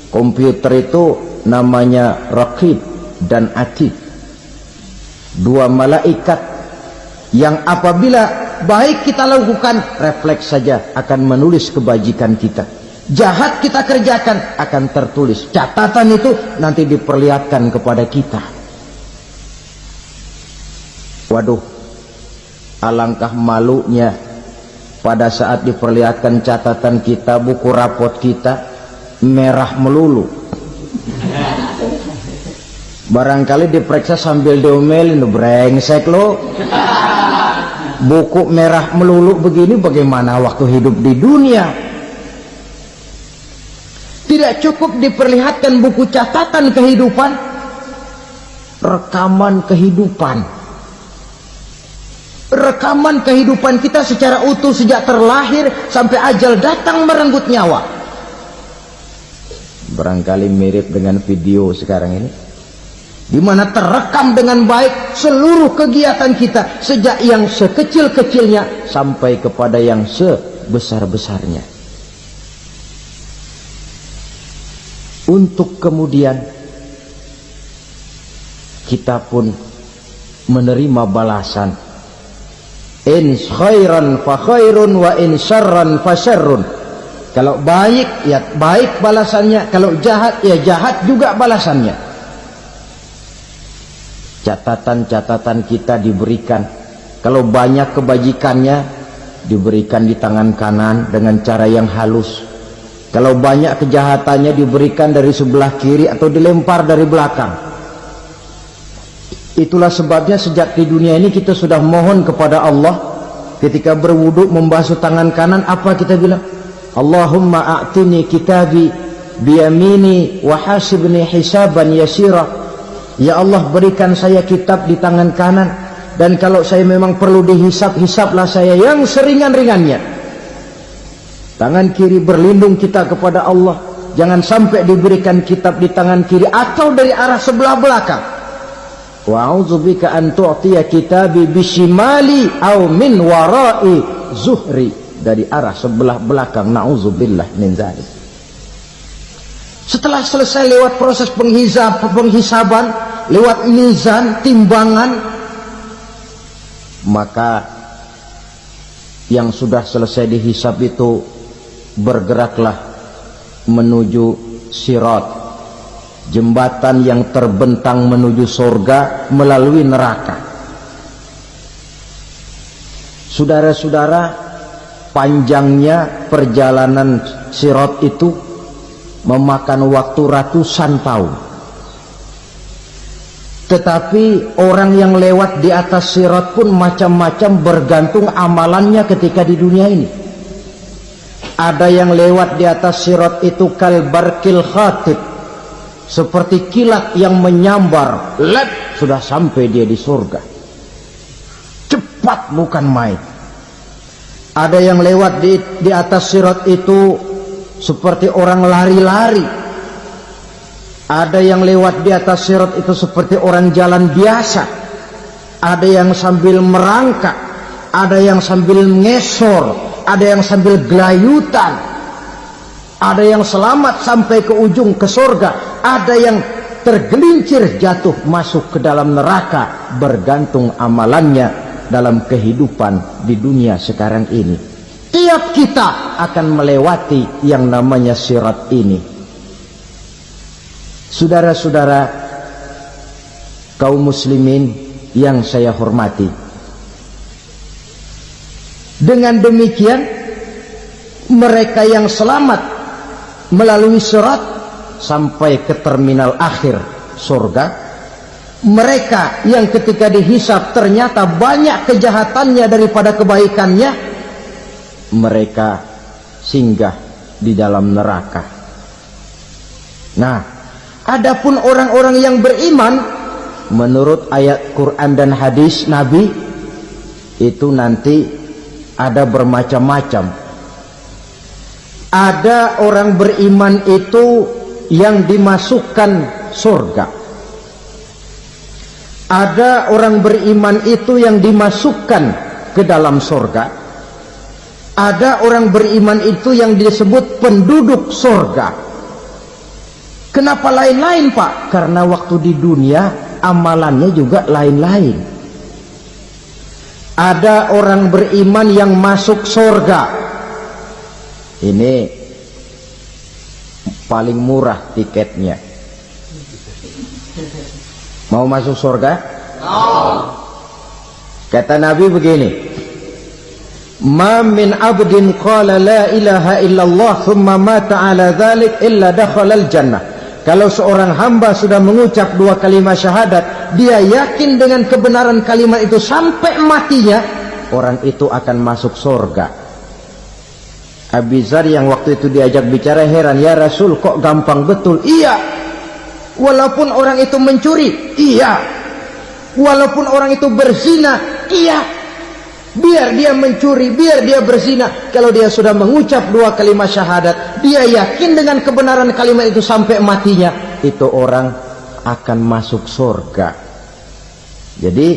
Komputer itu namanya Raqib dan Atid. 2 malaikat yang apabila baik kita lakukan, refleks saja akan menulis kebajikan kita. Jahat kita kerjakan, akan tertulis. Catatan itu nanti diperlihatkan kepada kita. Waduh, alangkah malunya pada saat diperlihatkan catatan kita, buku rapot kita merah melulu. Barangkali diperiksa sambil diomelin, brengsek lo. Buku merah melulu begini, bagaimana waktu hidup di dunia? Tidak cukup diperlihatkan buku catatan kehidupan, rekaman kehidupan. Rekaman kehidupan kita secara utuh sejak terlahir sampai ajal datang merenggut nyawa. Barangkali mirip dengan video sekarang ini, di mana terekam dengan baik seluruh kegiatan kita sejak yang sekecil-kecilnya sampai kepada yang sebesar-besarnya. Untuk kemudian kita pun menerima balasan. In khairan fa khairun wa in syarran fa syarrun. Kalau baik ya baik balasannya, kalau jahat ya jahat juga balasannya. Catatan-catatan kita diberikan. Kalau banyak kebajikannya diberikan di tangan kanan dengan cara yang halus. Kalau banyak kejahatannya diberikan dari sebelah kiri atau dilempar dari belakang. Itulah sebabnya sejak di dunia ini kita sudah mohon kepada Allah. Ketika berwudu membasuh tangan kanan, apa kita bilang? Allahumma a'tini kitabi biyamini wa hasibni hisaban yasira. Ya Allah, berikan saya kitab di tangan kanan, dan kalau saya memang perlu dihisap, hisaplah saya yang seringan-ringannya. Tangan kiri berlindung kita kepada Allah. Jangan sampai diberikan kitab di tangan kiri atau dari arah sebelah belakang. Wa a'udzubika an tu'tiya kitabi bishimali aw min wara'i zuhri, dari arah sebelah belakang. Na'udzubillah min dzalik. Setelah selesai lewat proses penghisaban, lewat mizan, timbangan, maka yang sudah selesai dihisab itu bergeraklah menuju sirat, jembatan yang terbentang menuju surga melalui neraka. Saudara-saudara, panjangnya perjalanan sirat itu memakan waktu ratusan tahun. Tetapi orang yang lewat di atas sirat pun macam-macam, bergantung amalannya ketika di dunia ini. Ada yang lewat di atas sirat itu kalbarkil khatib, seperti kilat yang menyambar, lep, sudah sampai dia di surga. Cepat bukan main. Ada yang lewat di atas sirat itu seperti orang lari-lari. Ada yang lewat di atas sirat itu seperti orang jalan biasa. Ada yang sambil merangkak, ada yang sambil ngesor, ada yang sambil gelayutan, ada yang selamat sampai ke ujung ke surga, ada yang tergelincir jatuh masuk ke dalam neraka, bergantung amalannya dalam kehidupan di dunia sekarang ini. Tiap kita akan melewati yang namanya sirat ini. Saudara-saudara kaum muslimin yang saya hormati, dengan demikian mereka yang selamat melalui sirat sampai ke terminal akhir surga, mereka yang ketika dihisab ternyata banyak kejahatannya daripada kebaikannya, mereka singgah di dalam neraka. Nah, adapun orang-orang yang beriman menurut ayat Quran dan hadis Nabi itu nanti ada bermacam-macam. Ada orang beriman itu yang dimasukkan surga. Ada orang beriman itu yang dimasukkan ke dalam surga. Ada orang beriman itu yang disebut penduduk surga. Kenapa lain-lain, Pak? Karena waktu di dunia amalannya juga lain-lain. Ada orang beriman yang masuk surga. Ini paling murah tiketnya. Mau masuk surga? Kata Nabi begini, ma min abdin qala la ilaha illallah thumma mata ala dhalik illa dakhala al-jannah. Kalau seorang hamba sudah mengucap dua kalimat syahadat, dia yakin dengan kebenaran kalimat itu sampai matinya, orang itu akan masuk surga. Abi Dzar yang waktu itu diajak bicara heran, ya Rasul kok gampang betul? Iya, walaupun orang itu mencuri, iya, walaupun orang itu berzina, iya. Biar dia mencuri, biar dia berzina, kalau dia sudah mengucap dua kalimat syahadat, dia yakin dengan kebenaran kalimat itu sampai matinya, itu orang akan masuk surga. Jadi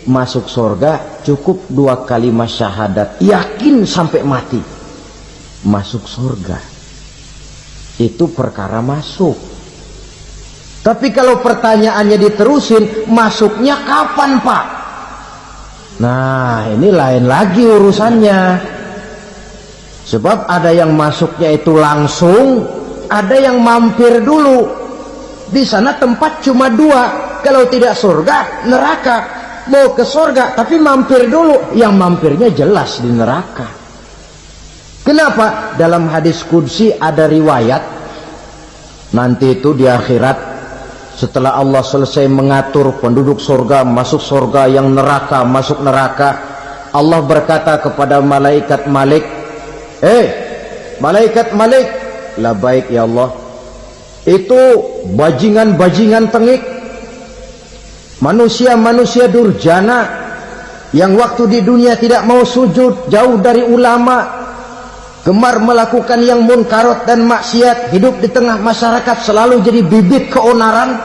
masuk surga cukup dua kalimat syahadat, yakin sampai mati, masuk surga. Itu perkara masuk. Tapi kalau pertanyaannya diterusin, masuknya kapan, Pak? Nah, ini lain lagi urusannya. Sebab ada yang masuknya itu langsung, ada yang mampir dulu. Di sana tempat cuma dua, kalau tidak surga, neraka. Mau ke surga tapi mampir dulu, yang mampirnya jelas di neraka. Kenapa? Dalam hadis qudsi ada riwayat, nanti itu di akhirat, setelah Allah selesai mengatur penduduk surga masuk surga, yang neraka masuk neraka, Allah berkata kepada malaikat Malik, malaikat Malik, labaik ya Allah, itu bajingan-bajingan tengik, manusia-manusia durjana yang waktu di dunia tidak mau sujud, jauh dari ulama, gemar melakukan yang munkarat dan maksiat, hidup di tengah masyarakat selalu jadi bibit keonaran,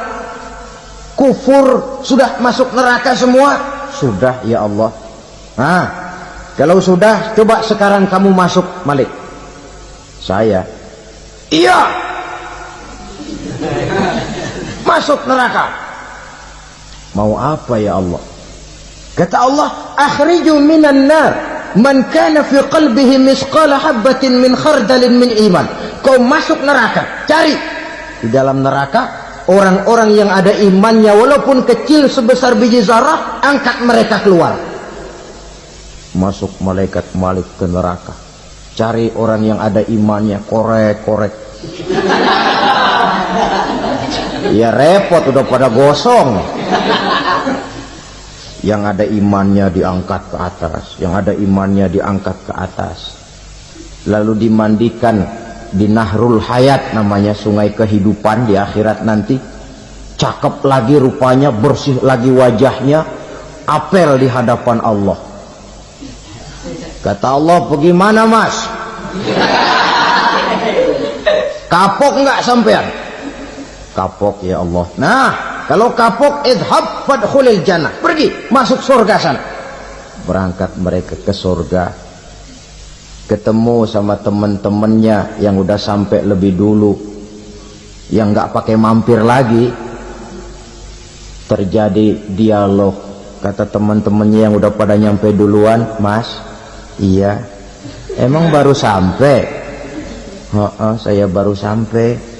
kufur, sudah masuk neraka semua. Sudah ya Allah. Nah, kalau sudah, coba sekarang kamu masuk, Malik. Saya, iya, masuk neraka. Mau apa ya Allah? Kata Allah, akhriju minan nar, man kana fi qalbihi misqala habatin min khardalin min iman. Kau masuk neraka, cari di dalam neraka orang-orang yang ada imannya walaupun kecil sebesar biji zarah, angkat mereka keluar. Masuk malaikat Malik ke neraka, cari orang yang ada imannya, korek-korek. Ya repot, udah pada gosong. Yang ada imannya diangkat ke atas, yang ada imannya diangkat ke atas, lalu dimandikan di Nahrul Hayat, namanya sungai kehidupan di akhirat nanti. Cakep lagi rupanya, bersih lagi wajahnya, apel di hadapan Allah. Kata Allah, bagaimana mas? Kapok nggak sampean? Kapok ya Allah. Nah, kalau kapok, idhab fadkhulil jannah, pergi masuk surga sana. Berangkat mereka ke surga, ketemu sama teman-temannya yang udah sampai lebih dulu, yang nggak pakai mampir lagi. Terjadi dialog. Kata teman-temannya yang udah pada nyampe duluan, mas, iya, emang baru sampai? Saya baru sampai.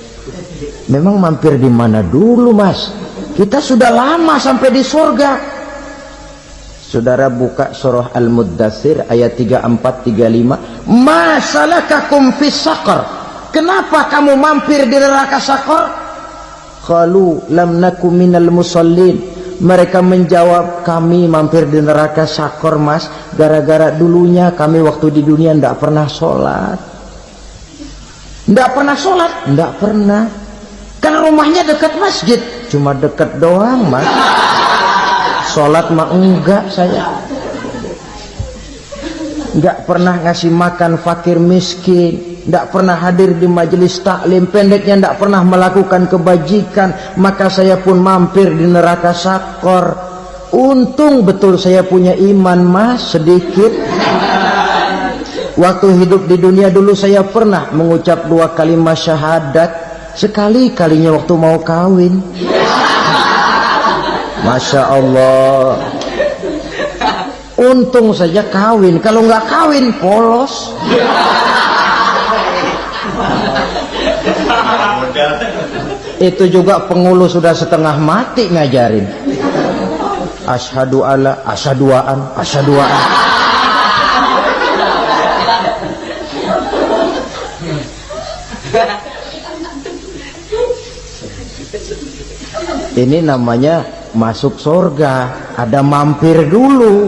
Memang mampir di mana dulu mas? Kita sudah lama sampai di surga. Saudara buka surah Al-Muddathir ayat 34-35. Ma salakakum fis saqar? Kenapa kamu mampir di neraka Saqar? Qalu lam naku minal musallin. Mereka menjawab, kami mampir di neraka Saqar mas, gara-gara dulunya kami waktu di dunia tidak pernah sholat. Tidak pernah sholat? Tidak pernah. Kan rumahnya dekat masjid, cuma dekat doang mas. Sholat mah enggak saya. Enggak pernah ngasih makan fakir miskin, enggak pernah hadir di majelis taklim, pendeknya enggak pernah melakukan kebajikan. Maka saya pun mampir di neraka Saqar. Untung betul saya punya iman mas, sedikit. Waktu hidup di dunia dulu saya pernah mengucap 2 kalimat syahadat. Sekali-kalinya waktu mau kawin. Masya Allah. Untung saja kawin. Kalau nggak kawin polos. Itu juga pengulu sudah setengah mati ngajarin. Asyhadu alla, asyaduaan, asyaduaan. Ini namanya masuk surga, ada mampir dulu.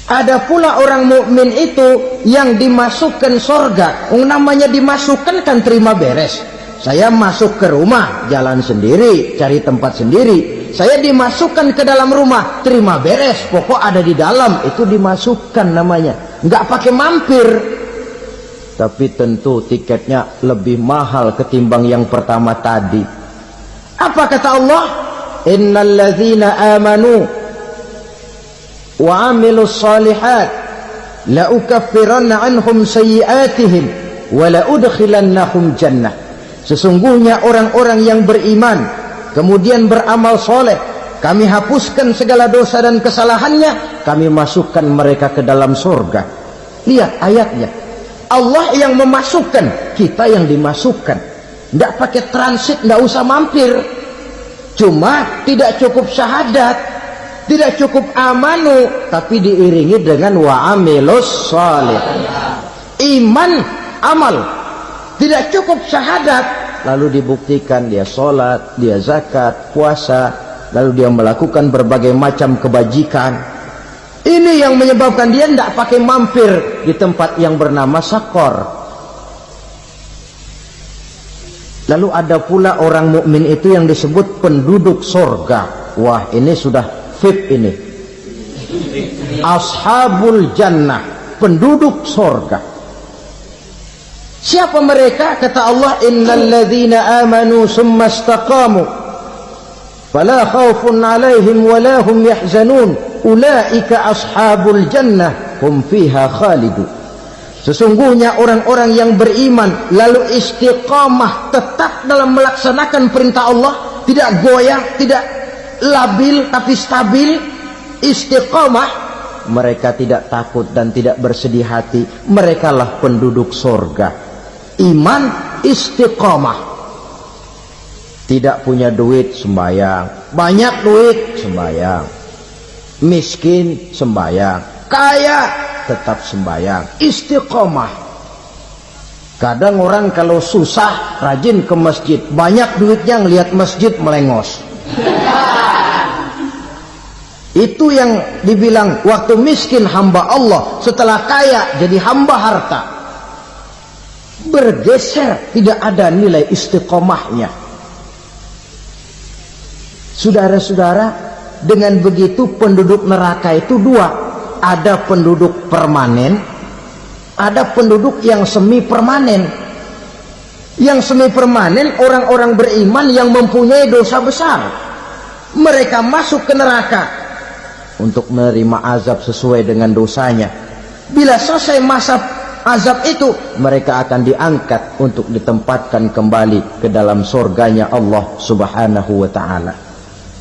Ada pula orang mukmin itu yang dimasukkan surga. Namanya dimasukkan kan terima beres. Saya masuk ke rumah, jalan sendiri, cari tempat sendiri. Saya dimasukkan ke dalam rumah, terima beres, pokok ada di dalam, itu dimasukkan namanya. Nggak pakai mampir. Tapi tentu tiketnya lebih mahal ketimbang yang pertama tadi. Apa kata Allah? Innal ladzina amanu wa 'amilus shalihat la ukaffiranna 'anhum sayyi'atihim wa la udkhilannahum jannah. Sesungguhnya orang-orang yang beriman kemudian beramal soleh, kami hapuskan segala dosa dan kesalahannya, kami masukkan mereka ke dalam surga. Lihat ayatnya. Allah yang memasukkan, kita yang dimasukkan. Tidak pakai transit, tidak usah mampir. Cuma tidak cukup syahadat, tidak cukup amanu, tapi diiringi dengan wa'amilus salih. Iman, amal. Tidak cukup syahadat, lalu dibuktikan dia sholat, dia zakat, puasa, lalu dia melakukan berbagai macam kebajikan. Ini yang menyebabkan dia tidak pakai mampir di tempat yang bernama Saqar. Lalu ada pula orang mukmin itu yang disebut penduduk surga. Wah, ini sudah VIP ini. Ashabul jannah, penduduk surga. Siapa mereka? Kata Allah, innal ladzina amanu summa istaqamu fala khaufun 'alaihim wala hum yahzanun ulaika ashabul jannah hum fiha khalidun. Sesungguhnya orang-orang yang beriman lalu istiqamah, tetap dalam melaksanakan perintah Allah, tidak goyah, tidak labil tapi stabil, istiqamah, mereka tidak takut dan tidak bersedih hati, merekalah penduduk surga. Iman istiqomah. Tidak punya duit sembahyang, banyak duit sembahyang, miskin sembahyang, kaya tetap sembahyang, istiqomah. Kadang orang kalau susah rajin ke masjid, banyak duitnya ngelihat masjid melengos. Itu yang dibilang waktu miskin hamba Allah, setelah kaya jadi hamba harta. Bergeser, tidak ada nilai istiqomahnya. Saudara-saudara, dengan begitu penduduk neraka itu dua. Ada penduduk permanen, ada penduduk yang semi permanen. Yang semi permanen orang-orang beriman yang mempunyai dosa besar. Mereka masuk ke neraka untuk menerima azab sesuai dengan dosanya. Bila selesai masa azab itu, mereka akan diangkat untuk ditempatkan kembali ke dalam surganya Allah Subhanahu wa ta'ala.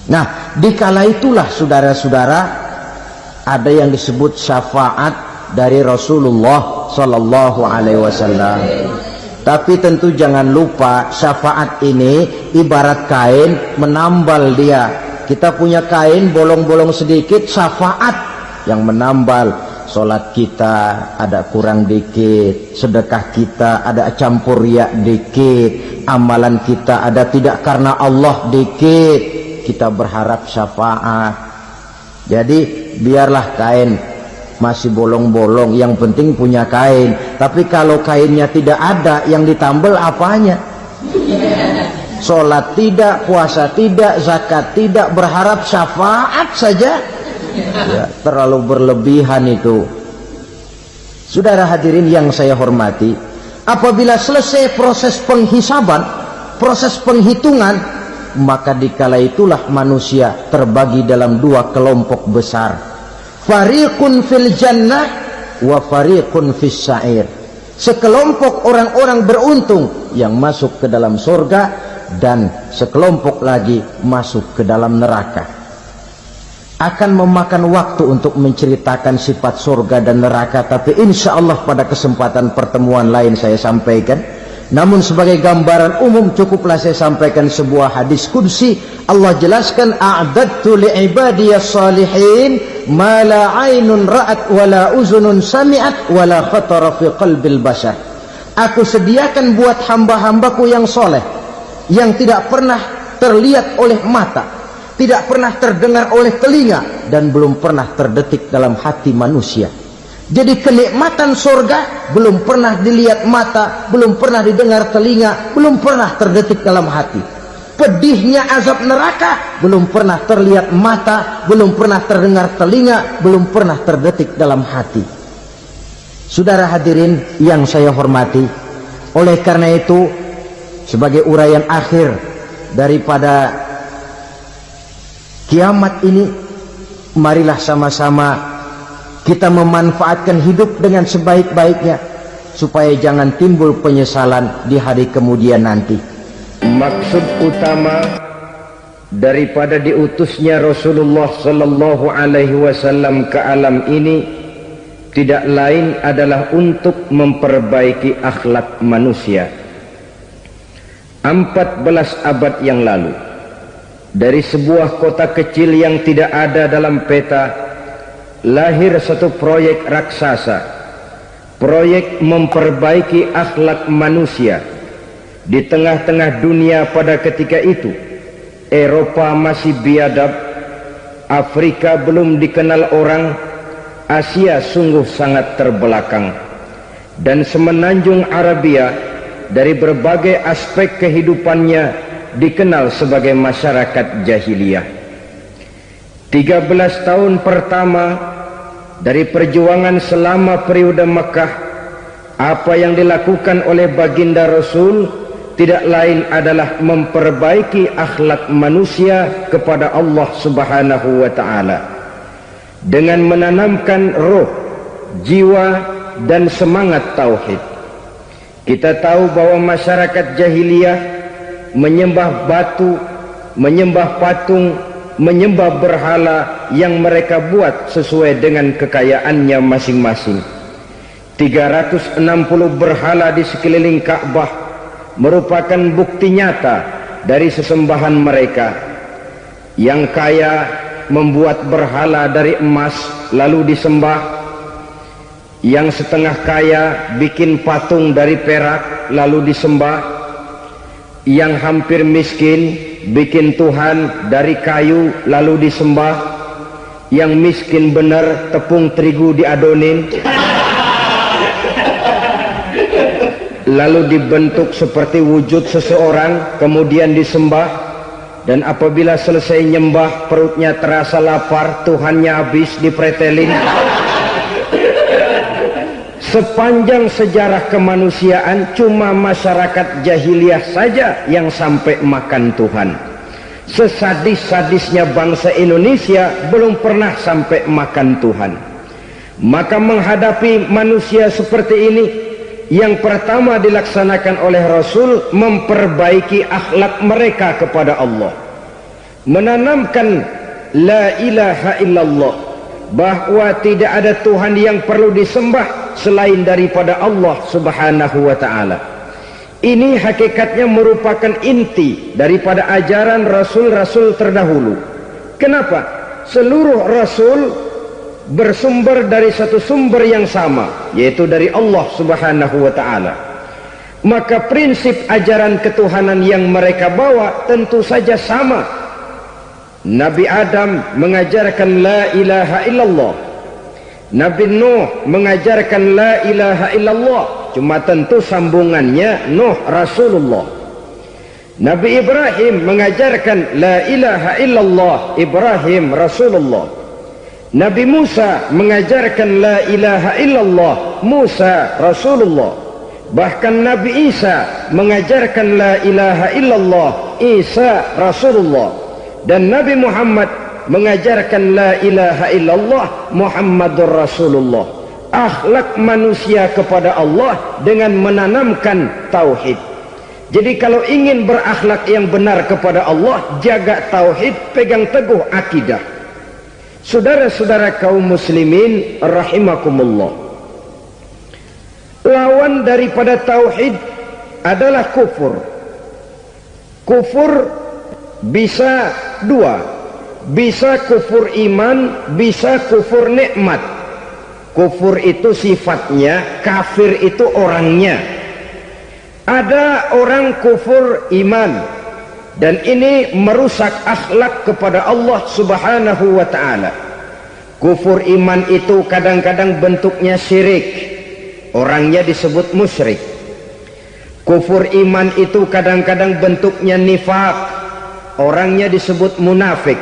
Nah, dikala itulah saudara-saudara ada yang disebut syafaat dari Rasulullah sallallahu alaihi wasallam. Tapi tentu jangan lupa syafaat ini ibarat kain menambal dia. Kita punya kain bolong-bolong sedikit, syafaat yang menambal. Salat kita ada kurang dikit, sedekah kita ada campur riya dikit, amalan kita ada tidak karena Allah dikit. Kita berharap syafaat. Jadi biarlah kain masih bolong-bolong, yang penting punya kain. Tapi kalau kainnya tidak ada, yang ditambal apanya? Sholat tidak, puasa tidak, zakat tidak, berharap syafaat saja. Ya, terlalu berlebihan itu. Saudara hadirin yang saya hormati, apabila selesai proses penghisaban, proses penghitungan, maka dikala itulah manusia terbagi dalam dua kelompok besar. Fariqun fil jannah wa fariqun fis sa'ir. Sekelompok orang-orang beruntung yang masuk ke dalam surga, dan sekelompok lagi masuk ke dalam neraka. Akan memakan waktu untuk menceritakan sifat surga dan neraka, tapi insya Allah pada kesempatan pertemuan lain saya sampaikan. Namun sebagai gambaran umum cukuplah saya sampaikan sebuah hadis qudsi. Allah jelaskan, a'dadtu li'ibadiyas salihin ma la 'ainun ra'at wa la uzunun sami'at wa la khatara fi qalbil bashar. Aku sediakan buat hamba-hambaku yang soleh, yang tidak pernah terlihat oleh mata, tidak pernah terdengar oleh telinga, dan belum pernah terdetik dalam hati manusia. Jadi kenikmatan surga belum pernah dilihat mata, belum pernah didengar telinga, belum pernah terdetik dalam hati. Pedihnya azab neraka belum pernah terlihat mata, belum pernah terdengar telinga, belum pernah terdetik dalam hati. Saudara hadirin yang saya hormati, oleh karena itu sebagai uraian akhir daripada kiamat ini, marilah sama-sama kita memanfaatkan hidup dengan sebaik-baiknya supaya jangan timbul penyesalan di hari kemudian nanti. Maksud utama daripada diutusnya Rasulullah sallallahu alaihi wasallam ke alam ini tidak lain adalah untuk memperbaiki akhlak manusia. 14 abad yang lalu, dari sebuah kota kecil yang tidak ada dalam peta, lahir satu proyek raksasa, proyek memperbaiki akhlak manusia. Di tengah-tengah dunia pada ketika itu, Eropa masih biadab, Afrika belum dikenal orang, Asia sungguh sangat terbelakang, dan semenanjung Arabia dari berbagai aspek kehidupannya dikenal sebagai masyarakat jahiliyah. 13 tahun pertama dari perjuangan selama periode Mekah, apa yang dilakukan oleh baginda Rasul tidak lain adalah memperbaiki akhlak manusia kepada Allah Subhanahu wa ta'ala dengan menanamkan roh, jiwa dan semangat tauhid. Kita tahu bahwa masyarakat jahiliyah menyembah batu, menyembah patung, menyembah berhala, yang mereka buat sesuai dengan kekayaannya masing-masing. 360 berhala di sekeliling Ka'bah merupakan bukti nyata dari sesembahan mereka. Yang kaya membuat berhala dari emas lalu disembah. Yang setengah kaya bikin patung dari perak lalu disembah. Yang hampir miskin bikin Tuhan dari kayu lalu disembah. Yang miskin benar tepung terigu diadonin lalu dibentuk seperti wujud seseorang kemudian disembah. Dan apabila selesai nyembah perutnya terasa lapar, Tuhannya habis dipretelin. Sepanjang sejarah kemanusiaan cuma masyarakat jahiliyah saja yang sampai makan Tuhan. Sesadis-sadisnya bangsa Indonesia belum pernah sampai makan Tuhan. Maka menghadapi manusia seperti ini, yang pertama dilaksanakan oleh Rasul memperbaiki akhlak mereka kepada Allah, menanamkan la ilaha illallah, bahwa tidak ada Tuhan yang perlu disembah selain daripada Allah subhanahu wa ta'ala. Ini hakikatnya merupakan inti daripada ajaran rasul-rasul terdahulu. Kenapa? Seluruh rasul bersumber dari satu sumber yang sama, yaitu dari Allah subhanahu wa ta'ala. Maka prinsip ajaran ketuhanan yang mereka bawa tentu saja sama. Nabi Adam mengajarkan la ilaha illallah, Nabi Nuh mengajarkan la ilaha illallah, cuma tentu sambungannya Nuh Rasulullah. Nabi Ibrahim mengajarkan la ilaha illallah, Ibrahim Rasulullah. Nabi Musa mengajarkan la ilaha illallah, Musa Rasulullah. Bahkan Nabi Isa mengajarkan la ilaha illallah, Isa Rasulullah. Dan Nabi Muhammad mengajarkan la ilaha illallah, Muhammadur Rasulullah. Akhlak manusia kepada Allah dengan menanamkan tauhid. Jadi kalau ingin berakhlak yang benar kepada Allah, jaga tauhid, pegang teguh akidah. Saudara-saudara kaum muslimin rahimakumullah, lawan daripada tauhid adalah kufur. Kufur bisa dua, bisa kufur iman, bisa kufur nikmat. Kufur itu sifatnya, kafir itu orangnya. Ada orang kufur iman, dan ini merusak akhlak kepada Allah subhanahu wa ta'ala. Kufur iman itu kadang-kadang bentuknya syirik, orangnya disebut musyrik. Kufur iman itu kadang-kadang bentuknya nifaq, orangnya disebut munafik.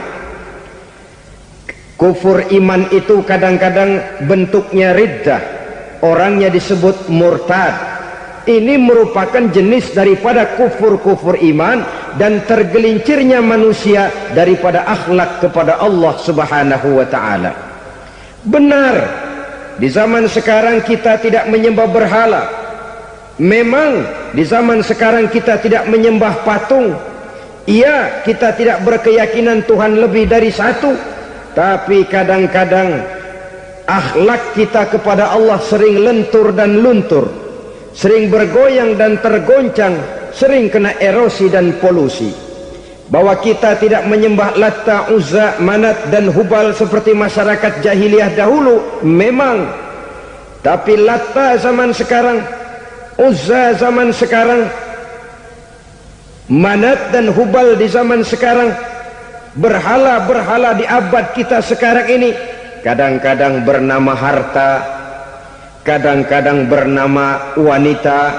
Kufur iman itu kadang-kadang bentuknya riddah, orangnya disebut murtad. Ini merupakan jenis daripada kufur-kufur iman dan tergelincirnya manusia daripada akhlak kepada Allah subhanahu wa ta'ala. Benar, di zaman sekarang kita tidak menyembah berhala. Memang di zaman sekarang kita tidak menyembah patung. Iya, kita tidak berkeyakinan Tuhan lebih dari satu. Tapi kadang-kadang akhlak kita kepada Allah sering lentur dan luntur, sering bergoyang dan tergoncang, sering kena erosi dan polusi. Bahwa kita tidak menyembah Latta, Uzza, Manat dan Hubal seperti masyarakat jahiliyah dahulu, memang. Tapi Latta zaman sekarang, Uzza zaman sekarang, Manat dan Hubal di zaman sekarang, berhala-berhala di abad kita sekarang ini, kadang-kadang bernama harta, kadang-kadang bernama wanita,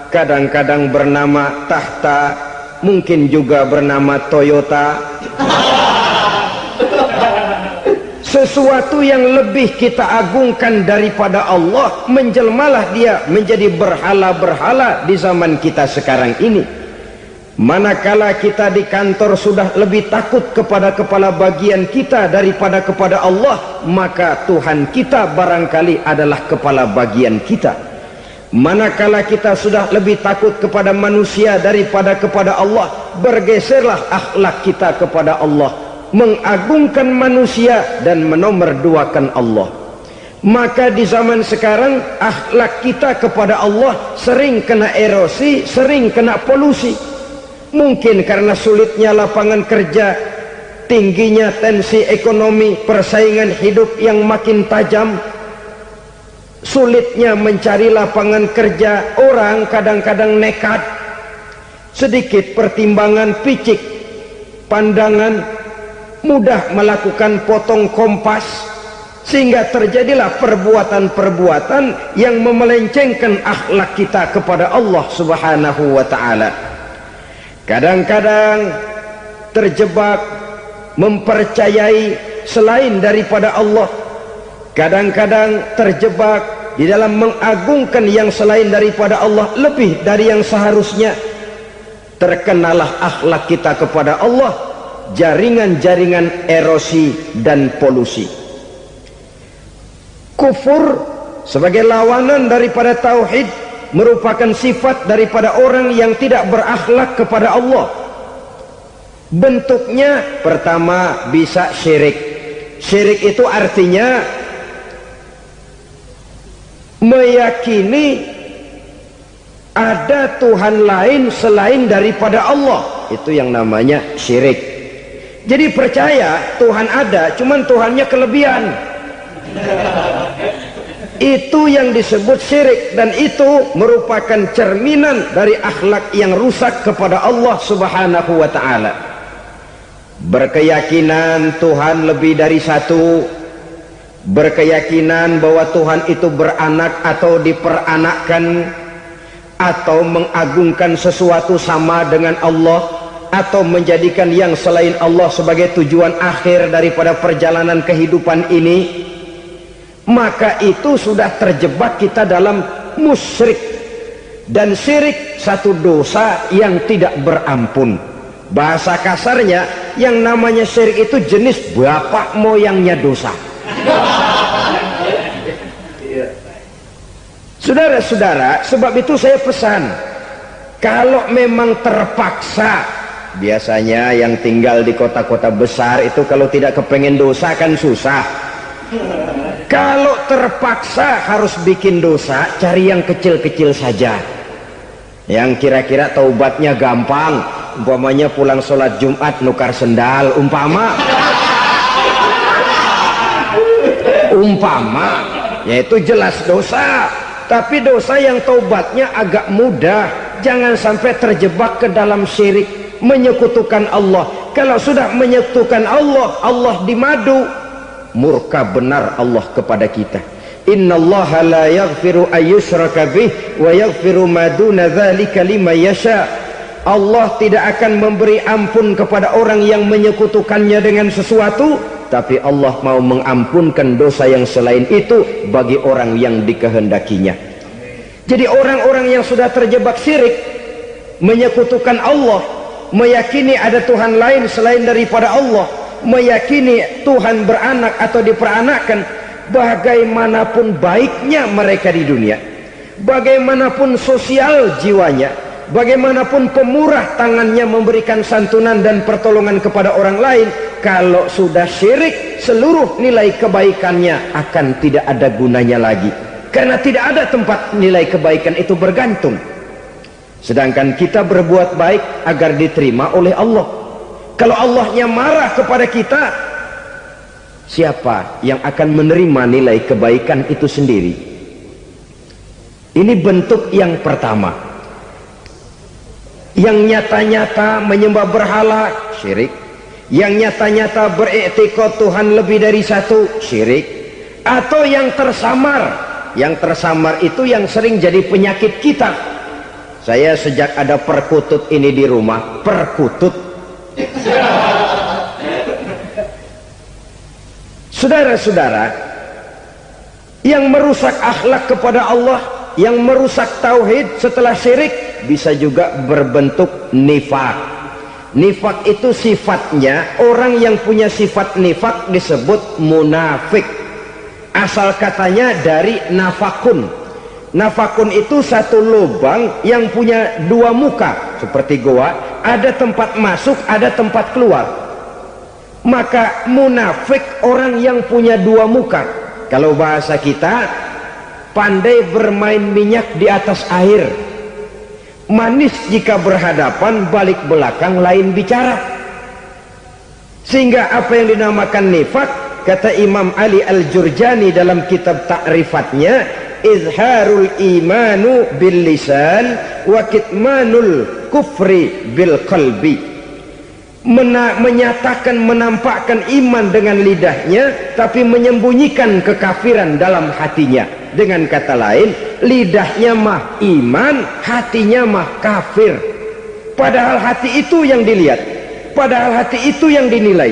kadang-kadang bernama tahta, mungkin juga bernama Toyota. Sesuatu yang lebih kita agungkan daripada Allah, menjelmalah dia menjadi berhala-berhala di zaman kita sekarang ini. Manakala kita di kantor sudah lebih takut kepada kepala bagian kita daripada kepada Allah, maka Tuhan kita barangkali adalah kepala bagian kita. Manakala kita sudah lebih takut kepada manusia daripada kepada Allah, bergeserlah akhlak kita kepada Allah. mengagungkan manusia dan menomorduakan Allah. Maka di zaman sekarang akhlak kita kepada Allah sering kena erosi, sering kena polusi. Mungkin karena sulitnya lapangan kerja, tingginya tensi ekonomi, persaingan hidup yang makin tajam, sulitnya mencari lapangan kerja, orang kadang-kadang nekat, sedikit pertimbangan, picik pandangan, mudah melakukan potong kompas, sehingga terjadilah perbuatan-perbuatan yang memelencengkan akhlak kita kepada Allah Subhanahu wa ta'ala. Kadang-kadang terjebak mempercayai selain daripada Allah, kadang-kadang terjebak di dalam mengagungkan yang selain daripada Allah lebih dari yang seharusnya. Terkenalah akhlak kita kepada Allah jaringan-jaringan erosi dan polusi. Kufur sebagai lawanan daripada tauhid merupakan sifat daripada orang yang tidak berakhlak kepada Allah. Bentuknya pertama bisa syirik. Syirik itu artinya meyakini ada Tuhan lain selain daripada Allah. Itu yang namanya syirik. Jadi percaya Tuhan ada, cuman Tuhannya kelebihan. Itu yang disebut syirik, dan itu merupakan cerminan dari akhlak yang rusak kepada Allah Subhanahu wa ta'ala. Berkeyakinan Tuhan lebih dari satu, berkeyakinan bahwa Tuhan itu beranak atau diperanakkan, atau mengagungkan sesuatu sama dengan Allah, atau menjadikan yang selain Allah sebagai tujuan akhir daripada perjalanan kehidupan ini, maka itu sudah terjebak kita dalam musyrik. Dan syirik satu dosa yang tidak berampun. Bahasa kasarnya, yang namanya syirik itu jenis bapak moyangnya dosa. Saudara-saudara, sebab itu saya pesan, kalau memang terpaksa, biasanya yang tinggal di kota-kota besar itu kalau tidak kepengen dosa kan susah. Kalau terpaksa harus bikin dosa, cari yang kecil-kecil saja, yang kira-kira taubatnya gampang. Umpamanya pulang sholat Jumat nukar sendal, umpama yaitu jelas dosa. Tapi dosa yang taubatnya agak mudah. Jangan sampai terjebak ke dalam syirik, menyekutukan Allah. Kalau sudah menyekutukan Allah, Allah dimadu, murka benar Allah kepada kita. Innallaha la yaghfiru ayyushraka bih wa yaghfiru ma duna dzalika liman yasha. Allah tidak akan memberi ampun kepada orang yang menyekutukannya dengan sesuatu, tapi Allah mau mengampunkan dosa yang selain itu bagi orang yang dikehendakinya. Jadi orang-orang yang sudah terjebak syirik, menyekutukan Allah, meyakini ada Tuhan lain selain daripada Allah, meyakini Tuhan beranak atau diperanakkan, bagaimanapun baiknya mereka di dunia, bagaimanapun sosial jiwanya, bagaimanapun pemurah tangannya memberikan santunan dan pertolongan kepada orang lain, kalau sudah syirik, seluruh nilai kebaikannya akan tidak ada gunanya lagi, karena tidak ada tempat nilai kebaikan itu bergantung. Sedangkan kita berbuat baik agar diterima oleh Allah. Kalau Allahnya marah kepada kita, siapa yang akan menerima nilai kebaikan itu sendiri? Ini bentuk yang pertama. Yang nyata-nyata menyembah berhala, syirik. Yang nyata-nyata beriktikad Tuhan lebih dari satu, syirik. Atau yang tersamar. Yang tersamar itu yang sering jadi penyakit kita. Saya sejak ada perkutut ini di rumah, perkutut. Saudara-saudara, yang merusak akhlak kepada Allah, yang merusak tauhid setelah syirik, bisa juga berbentuk nifak. Nifak itu sifatnya, orang yang punya sifat nifak disebut munafik. Asal katanya dari nafakun. Nafakun itu satu lubang yang punya dua muka, seperti goa, ada tempat masuk, ada tempat keluar. Maka munafik orang yang punya dua muka. Kalau bahasa kita, pandai bermain minyak di atas air, manis jika berhadapan, balik belakang lain bicara. Sehingga apa yang dinamakan nifak, kata Imam Ali Al-Jurjani dalam kitab ta'rifatnya, izharul imanu bil lisan wa kitmanul kufri bil qalbi. Menyatakan, menampakkan iman dengan lidahnya, tapi menyembunyikan kekafiran dalam hatinya. Dengan kata lain, lidahnya mah iman, hatinya mah kafir. Padahal hati itu yang dilihat, padahal hati itu yang dinilai.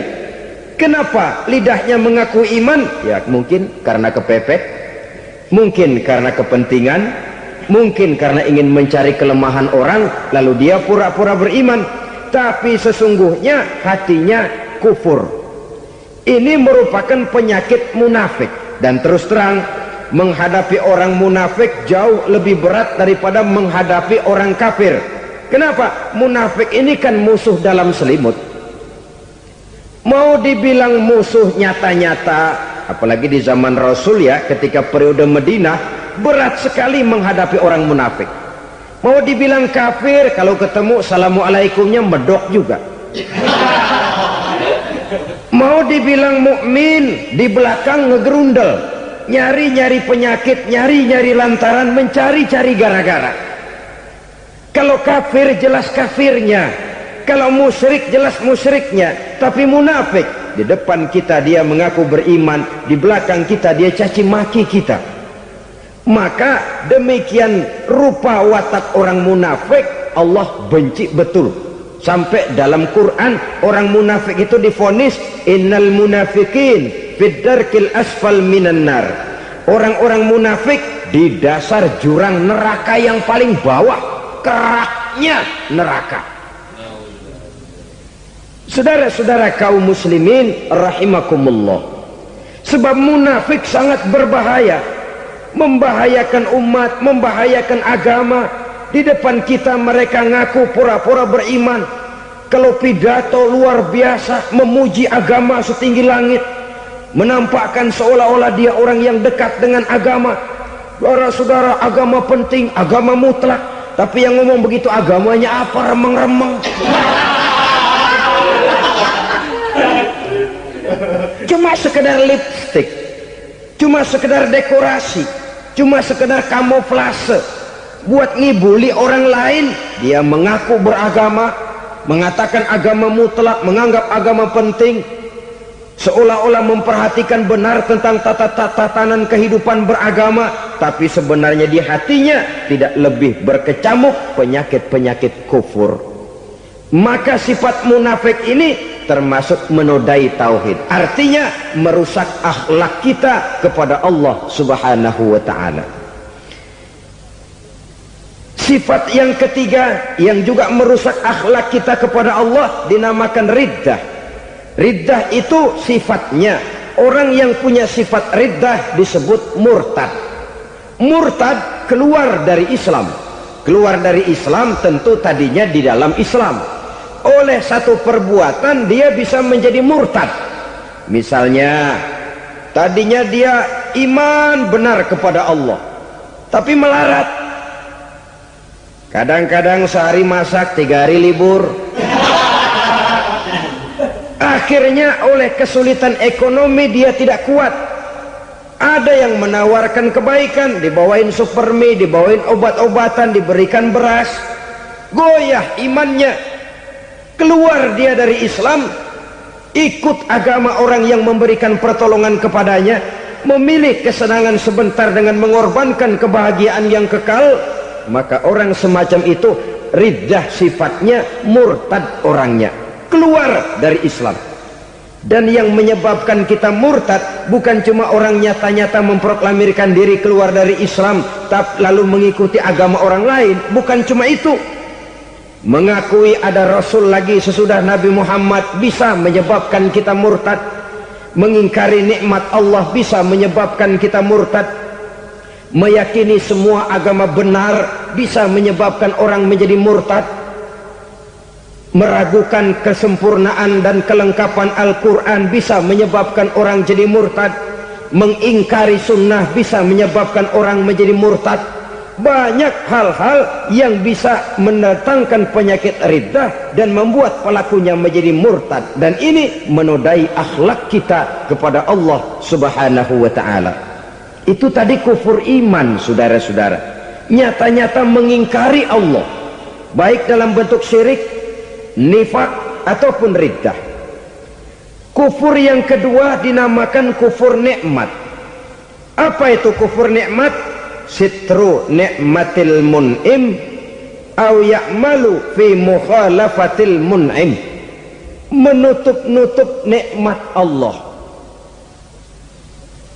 Kenapa lidahnya mengaku iman? Ya mungkin karena kepepet, mungkin karena kepentingan, mungkin karena ingin mencari kelemahan orang, lalu dia pura-pura beriman, tapi sesungguhnya hatinya kufur. Ini merupakan penyakit munafik. Dan terus terang, menghadapi orang munafik jauh lebih berat daripada menghadapi orang kafir. Kenapa? Munafik ini kan musuh dalam selimut. Mau dibilang musuh nyata-nyata, apalagi di zaman Rasul ya, ketika periode Madinah, berat sekali menghadapi orang munafik. Mau dibilang kafir, kalau ketemu assalamualaikumnya medok juga. Mau dibilang mukmin, di belakang ngegerundel, nyari-nyari penyakit, nyari-nyari lantaran, mencari-cari gara-gara. Kalau kafir jelas kafirnya, kalau musyrik jelas musyriknya. Tapi munafik, di depan kita dia mengaku beriman, di belakang kita dia caci maki kita. Maka demikian rupa watak orang munafik, Allah benci betul. Sampai dalam Quran orang munafik itu divonis innal munafiqin fid darkil asfal minan nar. Orang-orang munafik di dasar jurang neraka yang paling bawah, keraknya neraka. Saudara-saudara kaum muslimin rahimakumullah, sebab munafik sangat berbahaya, membahayakan umat, membahayakan agama. Di depan kita mereka ngaku pura-pura beriman, kalau pidato luar biasa, memuji agama setinggi langit, menampakkan seolah-olah dia orang yang dekat dengan agama. Saudara-saudara, agama penting, agama mutlak. Tapi yang ngomong begitu agamanya apa? Remeng-remeng. Cuma sekedar lipstick, cuma sekedar dekorasi, cuma sekedar kamuflase, buat ngibuli orang lain. Dia mengaku beragama, mengatakan agama mutlak, menganggap agama penting, seolah-olah memperhatikan benar tentang tatanan kehidupan beragama, tapi sebenarnya di hatinya tidak lebih berkecamuk penyakit-penyakit kufur. Maka sifat munafik ini termasuk menodai tauhid, artinya merusak akhlak kita kepada Allah Subhanahu wa ta'ala. Sifat yang ketiga yang juga merusak akhlak kita kepada Allah dinamakan riddah. Riddah itu sifatnya, orang yang punya sifat riddah disebut murtad. Murtad keluar dari Islam. Keluar dari Islam tentu tadinya di dalam Islam. Oleh satu perbuatan dia bisa menjadi murtad. Misalnya tadinya dia iman benar kepada Allah, tapi melarat. Kadang-kadang sehari masak, 3 hari libur. Akhirnya oleh kesulitan ekonomi dia tidak kuat. Ada yang menawarkan kebaikan, dibawain supermi, dibawain obat-obatan, diberikan beras. Goyah imannya. Keluar dia dari Islam, ikut agama orang yang memberikan pertolongan kepadanya, memilih kesenangan sebentar dengan mengorbankan kebahagiaan yang kekal. Maka orang semacam itu riddah sifatnya, murtad orangnya, keluar dari Islam. Dan yang menyebabkan kita murtad bukan cuma orang nyata-nyata memproklamirkan diri keluar dari Islam tapi lalu mengikuti agama orang lain, bukan cuma itu. Mengakui ada Rasul lagi sesudah Nabi Muhammad bisa menyebabkan kita murtad. Mengingkari nikmat Allah bisa menyebabkan kita murtad. Meyakini semua agama benar bisa menyebabkan orang menjadi murtad. meragukan kesempurnaan dan kelengkapan Al-Quran bisa menyebabkan orang jadi murtad, mengingkari sunnah bisa menyebabkan orang menjadi murtad. Banyak hal-hal yang bisa mendatangkan penyakit riddah dan membuat pelakunya menjadi murtad, dan ini menodai akhlak kita kepada Allah Subhanahu wa ta'ala. Itu tadi kufur iman, saudara-saudara, nyata-nyata mengingkari Allah, baik dalam bentuk syirik, nifak ataupun riddah. Kufur yang kedua dinamakan kufur nikmat. Apa itu kufur nikmat? Sitru nikmatil mun'im au ya'malu fi mukhalafatil mun'im. Menutup-nutup nikmat Allah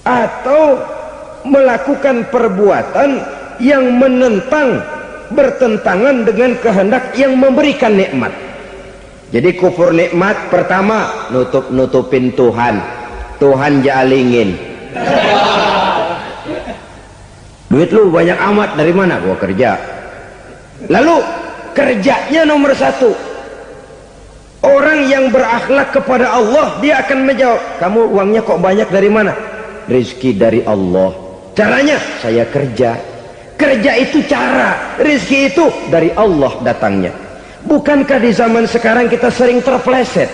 atau melakukan perbuatan yang menentang, bertentangan dengan kehendak yang memberikan nikmat. Jadi kufur nikmat pertama, nutup-nutupin Tuhan. Tuhan jalingin. Duit lu banyak amat, dari mana? Gua kerja. Lalu kerjanya nomor satu. Orang yang berakhlak kepada Allah, dia akan menjawab, kamu uangnya kok banyak, dari mana? Rezeki dari Allah. Caranya, saya kerja. Kerja itu cara, rezeki itu dari Allah datangnya. Bukankah di zaman sekarang kita sering terpleset?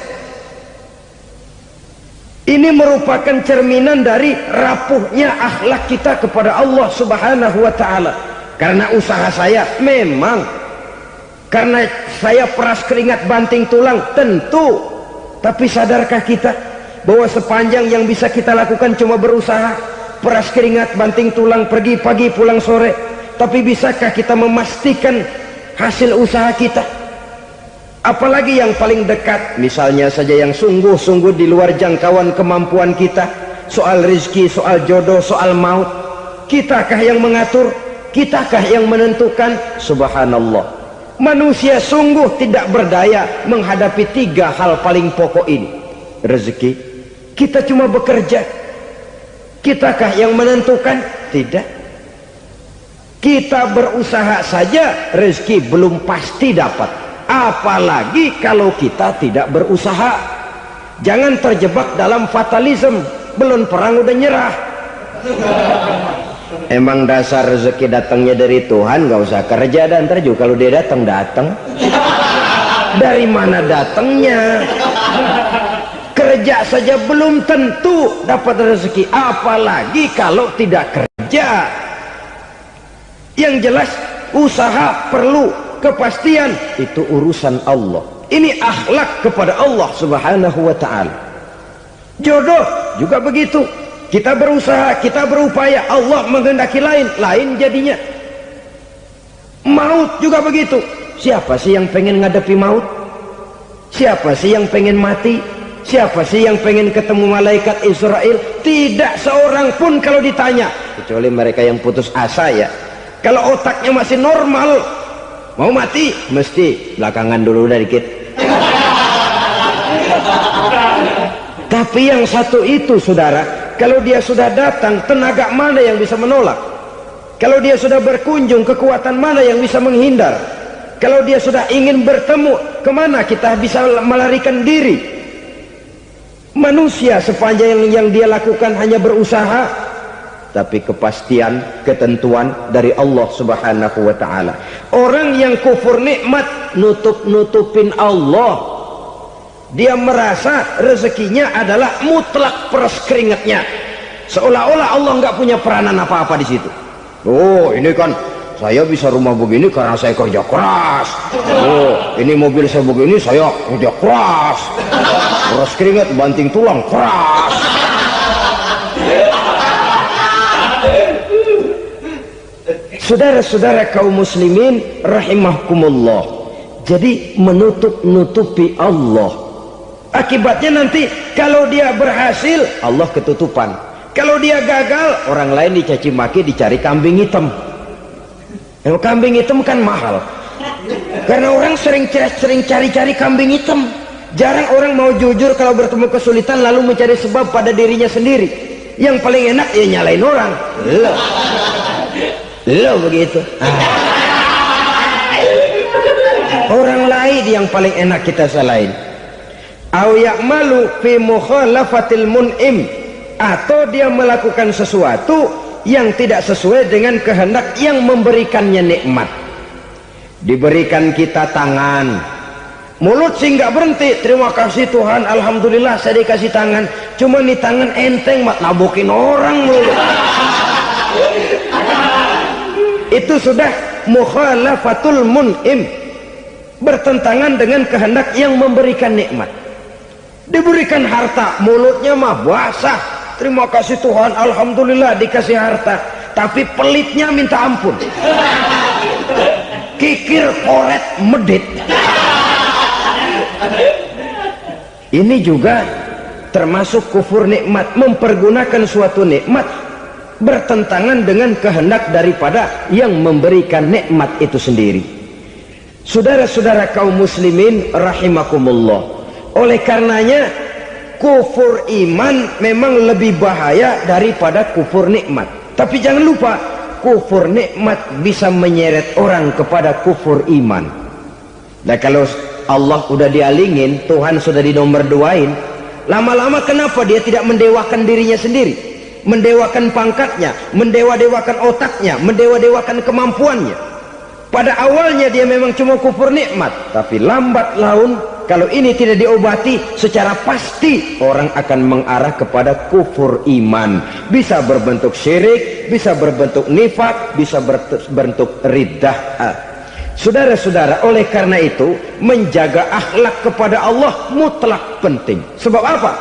Ini merupakan cerminan dari rapuhnya akhlak kita kepada Allah Subhanahu wa ta'ala. Karena usaha saya memang, karena saya peras keringat banting tulang, tentu. Tapi sadarkah kita bahwa sepanjang yang bisa kita lakukan cuma berusaha, peras keringat banting tulang, pergi pagi pulang sore? Tapi bisakah kita memastikan hasil usaha kita? Apalagi yang paling dekat, misalnya saja yang sungguh-sungguh di luar jangkauan kemampuan kita, soal rezeki, soal jodoh, soal maut, kitakah yang mengatur? Kitakah yang menentukan? Subhanallah, manusia sungguh tidak berdaya menghadapi tiga hal paling pokok ini. Rezeki, kita cuma bekerja. Kitakah yang menentukan? Tidak. Kita berusaha saja rezeki belum pasti dapat, apalagi kalau kita tidak berusaha. Jangan terjebak dalam fatalisme, belum perang udah nyerah. Emang dasar rezeki datangnya dari Tuhan, nggak usah kerja, dan ntar juga kalau dia datang. Dari mana datangnya? Kerja saja belum tentu dapat rezeki, apalagi kalau tidak kerja. Yang jelas usaha perlu kepastian, itu urusan Allah. Ini akhlak kepada Allah Subhanahu wa ta'ala. Jodoh juga begitu, kita berusaha, kita berupaya, Allah menghendaki lain jadinya. Maut juga begitu. Siapa sih yang pengen ngadepi maut? Siapa sih yang pengen mati? Siapa sih yang pengen ketemu malaikat Israel? Tidak seorang pun kalau ditanya, kecuali mereka yang putus asa ya. Kalau otaknya masih normal, mau mati mesti belakangan dulu udah dikit. Tapi yang satu itu, saudara, kalau dia sudah datang, tenaga mana yang bisa menolak? Kalau dia sudah berkunjung, kekuatan mana yang bisa menghindar? Kalau dia sudah ingin bertemu, kemana kita bisa melarikan diri? Manusia sepanjang yang dia lakukan hanya berusaha, tapi kepastian, ketentuan dari Allah Subhanahu wa ta'ala. Orang yang kufur nikmat, nutup-nutupin Allah. Dia merasa rezekinya adalah mutlak peras keringatnya, seolah-olah Allah nggak punya peranan apa-apa di situ. Oh, ini kan saya bisa rumah begini karena saya kerja keras. Oh, ini mobil saya begini, saya kerja keras. Peras keringat, banting tulang, keras. Saudara-saudara kaum muslimin rahimahkumullah, jadi menutup-nutupi Allah. Akibatnya nanti kalau dia berhasil, Allah ketutupan. Kalau dia gagal, orang lain dicaci maki, dicari kambing hitam. Yang kambing hitam kan mahal, karena orang sering cari-cari kambing hitam. Jarang orang mau jujur kalau bertemu kesulitan lalu mencari sebab pada dirinya sendiri. Yang paling enak ya nyalain orang. Lo begitu. Orang lain lagi yang paling enak kita salahin. Au ya'malu fi mukhalafatil mun'im, atau dia melakukan sesuatu yang tidak sesuai dengan kehendak yang memberikannya nikmat. Diberikan kita tangan, mulut sih nggak berhenti, terima kasih Tuhan, alhamdulillah saya dikasih tangan. Cuma nih tangan enteng mat nabokin orang mulut. Itu sudah mukhalafatul mun'im, bertentangan dengan kehendak yang memberikan nikmat. Diberikan harta, mulutnya mah basah, terima kasih Tuhan, alhamdulillah dikasih harta, tapi pelitnya minta ampun, kikir koret medit. Ini juga termasuk kufur nikmat, mempergunakan suatu nikmat bertentangan dengan kehendak daripada yang memberikan nikmat itu sendiri. Saudara-saudara kaum muslimin rahimakumullah, oleh karenanya kufur iman memang lebih bahaya daripada kufur nikmat. Tapi jangan lupa, kufur nikmat bisa menyeret orang kepada kufur iman. Nah kalau Allah udah dialingin, Tuhan sudah dinomor duain, lama-lama kenapa dia tidak mendewakan dirinya sendiri, mendewakan pangkatnya, mendewa-dewakan otaknya, mendewa-dewakan kemampuannya? Pada awalnya dia memang cuma kufur nikmat, tapi lambat laun kalau ini tidak diobati, secara pasti orang akan mengarah kepada kufur iman. Bisa berbentuk syirik, bisa berbentuk nifak, bisa berbentuk riddah. Saudara-saudara, oleh karena itu menjaga akhlak kepada Allah mutlak penting. Sebab apa?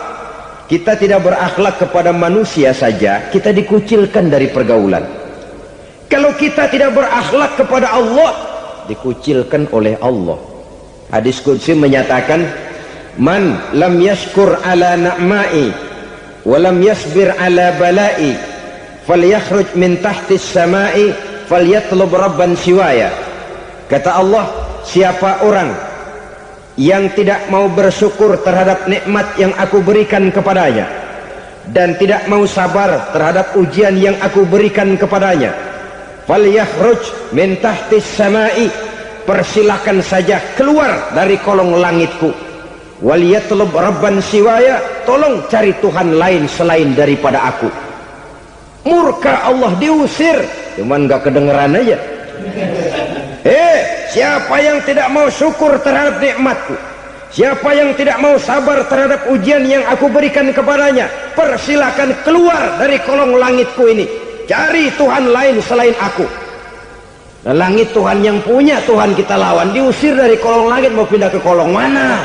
Kita tidak berakhlak kepada manusia saja, kita dikucilkan dari pergaulan. Kalau kita tidak berakhlak kepada Allah, dikucilkan oleh Allah. Hadis qudsi menyatakan, man lam yashkur ala na'mai wa lam yasbir ala balai falyakhruj min tahtis samai falyatlub rabban siwaya. Kata Allah, siapa orang yang tidak mau bersyukur terhadap nikmat yang aku berikan kepadanya dan tidak mau sabar terhadap ujian yang aku berikan kepadanya, falyakhruj min tahtis samai, persilahkan saja keluar dari kolong langitku, waliyatlub rabban siwaya, tolong cari Tuhan lain selain daripada aku. Murka Allah, diusir, cuman gak kedengeran aja. Siapa yang tidak mau syukur terhadap nikmatku, siapa yang tidak mau sabar terhadap ujian yang aku berikan kepadanya, persilahkan keluar dari kolong langitku ini, cari Tuhan lain selain aku. Nah, langit Tuhan yang punya, Tuhan kita lawan, diusir dari kolong langit, mau pindah ke kolong mana?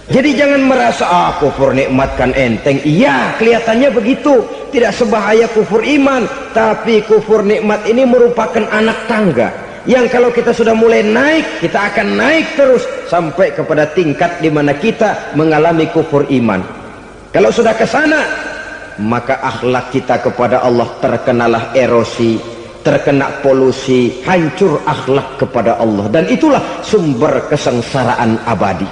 Jadi jangan merasa kufur nikmat kan enteng. Iya, kelihatannya begitu, tidak sebahaya kufur iman. Tapi kufur nikmat ini merupakan anak tangga yang kalau kita sudah mulai naik, kita akan naik terus sampai kepada tingkat di mana kita mengalami kufur iman. Kalau sudah ke sana, maka akhlak kita kepada Allah terkenalah erosi, terkena polusi, hancur akhlak kepada Allah, dan itulah sumber kesengsaraan abadi.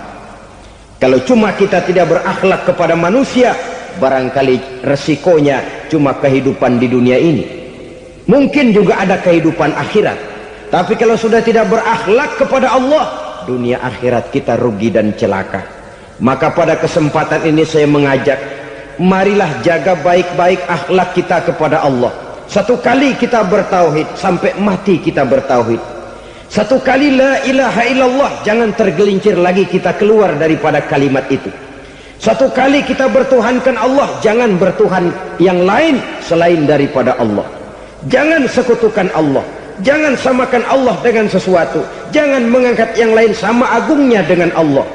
Kalau cuma kita tidak berakhlak kepada manusia, barangkali resikonya cuma kehidupan di dunia ini. Mungkin juga ada kehidupan akhirat. Tapi kalau sudah tidak berakhlak kepada Allah, dunia akhirat kita rugi dan celaka. Maka pada kesempatan ini saya mengajak, marilah jaga baik-baik akhlak kita kepada Allah. Satu kali kita bertauhid, sampai mati kita bertauhid. Satu kali la ilaha illallah, jangan tergelincir lagi kita keluar daripada kalimat itu. Satu kali kita bertuhankan Allah, jangan bertuhan yang lain selain daripada Allah. Jangan sekutukan Allah, jangan samakan Allah dengan sesuatu, jangan mengangkat yang lain sama agungnya dengan Allah.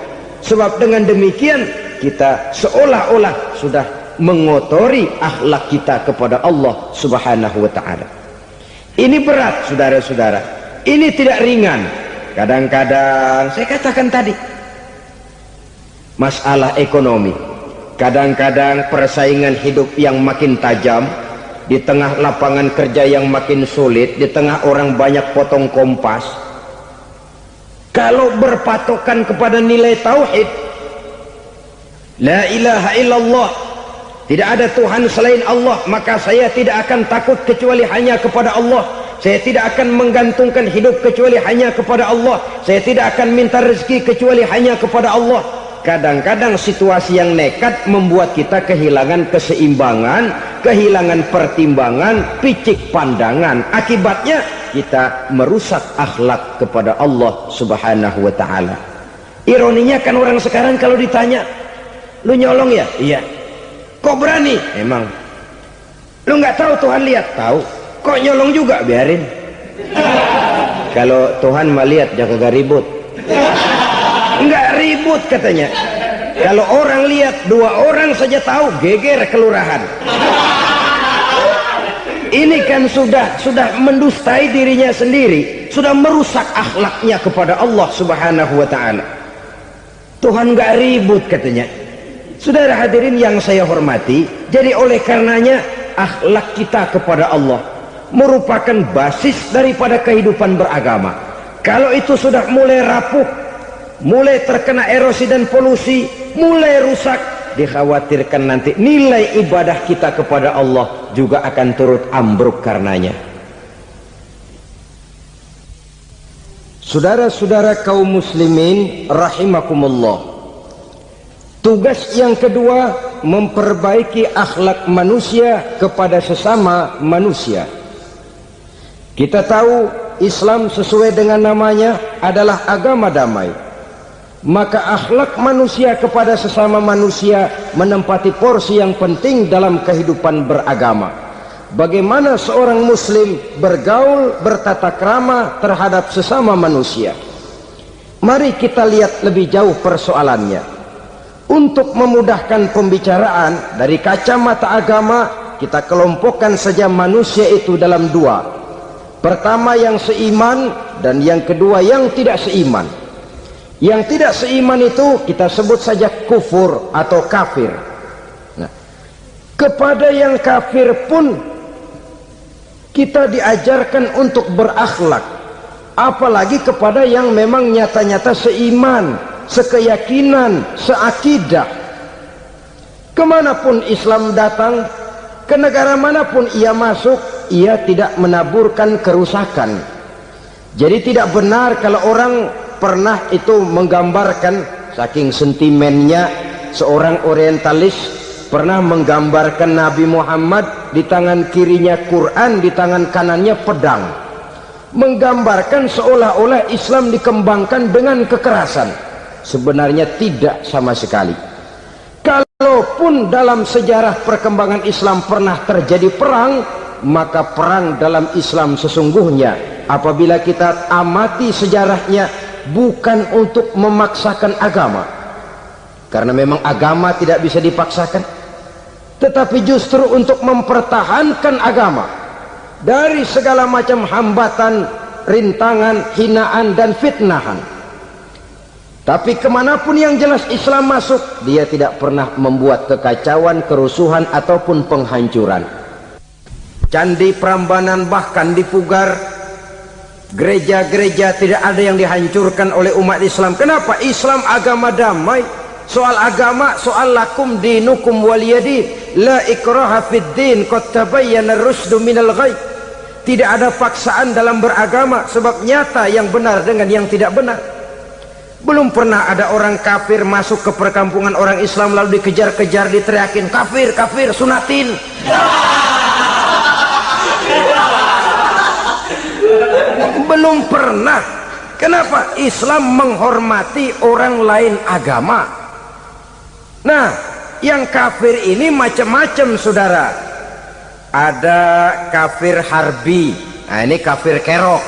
Sebab dengan demikian kita seolah-olah sudah mengotori akhlak kita kepada Allah subhanahu wa ta'ala. Ini berat saudara-saudara, ini tidak ringan. Kadang-kadang saya katakan tadi, masalah ekonomi, kadang-kadang persaingan hidup yang makin tajam, di tengah lapangan kerja yang makin sulit, di tengah orang banyak potong kompas. Kalau berpatokan kepada nilai tauhid, la ilaha illallah, Tidak ada Tuhan selain Allah, maka saya tidak akan takut kecuali hanya kepada Allah. Saya tidak akan menggantungkan hidup kecuali hanya kepada Allah. Saya tidak akan minta rezeki kecuali hanya kepada Allah. Kadang-kadang situasi yang nekat membuat kita kehilangan keseimbangan, kehilangan pertimbangan, picik pandangan. Akibatnya kita merusak akhlak kepada Allah Subhanahu wa ta'ala. Ironinya kan orang sekarang kalau ditanya, lu nyolong ya? Iya. Kok berani? Emang. Lu nggak tahu Tuhan lihat? Tahu. Kok nyolong juga? Biarin. Kalau Tuhan mah lihat, jangan kagak ribut. Nggak ribut katanya. Kalau orang lihat, 2 orang saja tahu, geger kelurahan. Ini kan sudah mendustai dirinya sendiri, sudah merusak akhlaknya kepada Allah Subhanahu wa ta'ala. Tuhan nggak ribut katanya. Saudara hadirin yang saya hormati, jadi oleh karenanya akhlak kita kepada Allah merupakan basis daripada kehidupan beragama. Kalau itu sudah mulai rapuh, mulai terkena erosi dan polusi, mulai rusak, dikhawatirkan nanti nilai ibadah kita kepada Allah juga akan turut ambruk karenanya. Saudara-saudara kaum muslimin rahimakumullah, tugas yang kedua memperbaiki akhlak manusia kepada sesama manusia. Kita tahu Islam sesuai dengan namanya adalah agama damai. Maka akhlak manusia kepada sesama manusia menempati porsi yang penting dalam kehidupan beragama. Bagaimana seorang muslim bergaul, bertata krama terhadap sesama manusia. Mari kita lihat lebih jauh persoalannya. Untuk memudahkan pembicaraan dari kacamata agama, kita kelompokkan saja manusia itu dalam 2. Pertama yang seiman, dan yang kedua yang tidak seiman. Yang tidak seiman itu kita sebut saja kufur atau kafir. Nah, kepada yang kafir pun kita diajarkan untuk berakhlak, apalagi kepada yang memang nyata-nyata seiman, sekeyakinan, seakidah. Kemanapun Islam datang, ke negara manapun ia masuk, ia tidak menaburkan kerusakan. Jadi tidak benar kalau orang pernah itu menggambarkan, saking sentimennya seorang orientalis pernah menggambarkan Nabi Muhammad di tangan kirinya Quran, di tangan kanannya pedang, menggambarkan seolah-olah Islam dikembangkan dengan kekerasan. Sebenarnya tidak sama sekali. Kalaupun dalam sejarah perkembangan Islam pernah terjadi perang, maka perang dalam Islam sesungguhnya apabila kita amati sejarahnya bukan untuk memaksakan agama, karena memang agama tidak bisa dipaksakan, tetapi justru untuk mempertahankan agama dari segala macam hambatan, rintangan, hinaan dan fitnahan. Tapi kemanapun yang jelas Islam masuk, dia tidak pernah membuat kekacauan, kerusuhan ataupun penghancuran. Candi Prambanan bahkan dipugar, gereja-gereja tidak ada yang dihancurkan oleh umat Islam. Kenapa? Islam agama damai. Soal agama, soal lakum dinukum waliyadin, la ikraha fid din, qad tabayyana ar-rusdu minal ghayy. Tidak ada paksaan dalam beragama, sebab nyata yang benar dengan yang tidak benar. Belum pernah ada orang kafir masuk ke perkampungan orang Islam lalu dikejar-kejar, diteriakin kafir, kafir, sunatin. Belum pernah. Kenapa? Islam menghormati orang lain agama. Nah, yang kafir ini macam-macam saudara. Ada kafir harbi. Nah, ini kafir kerok.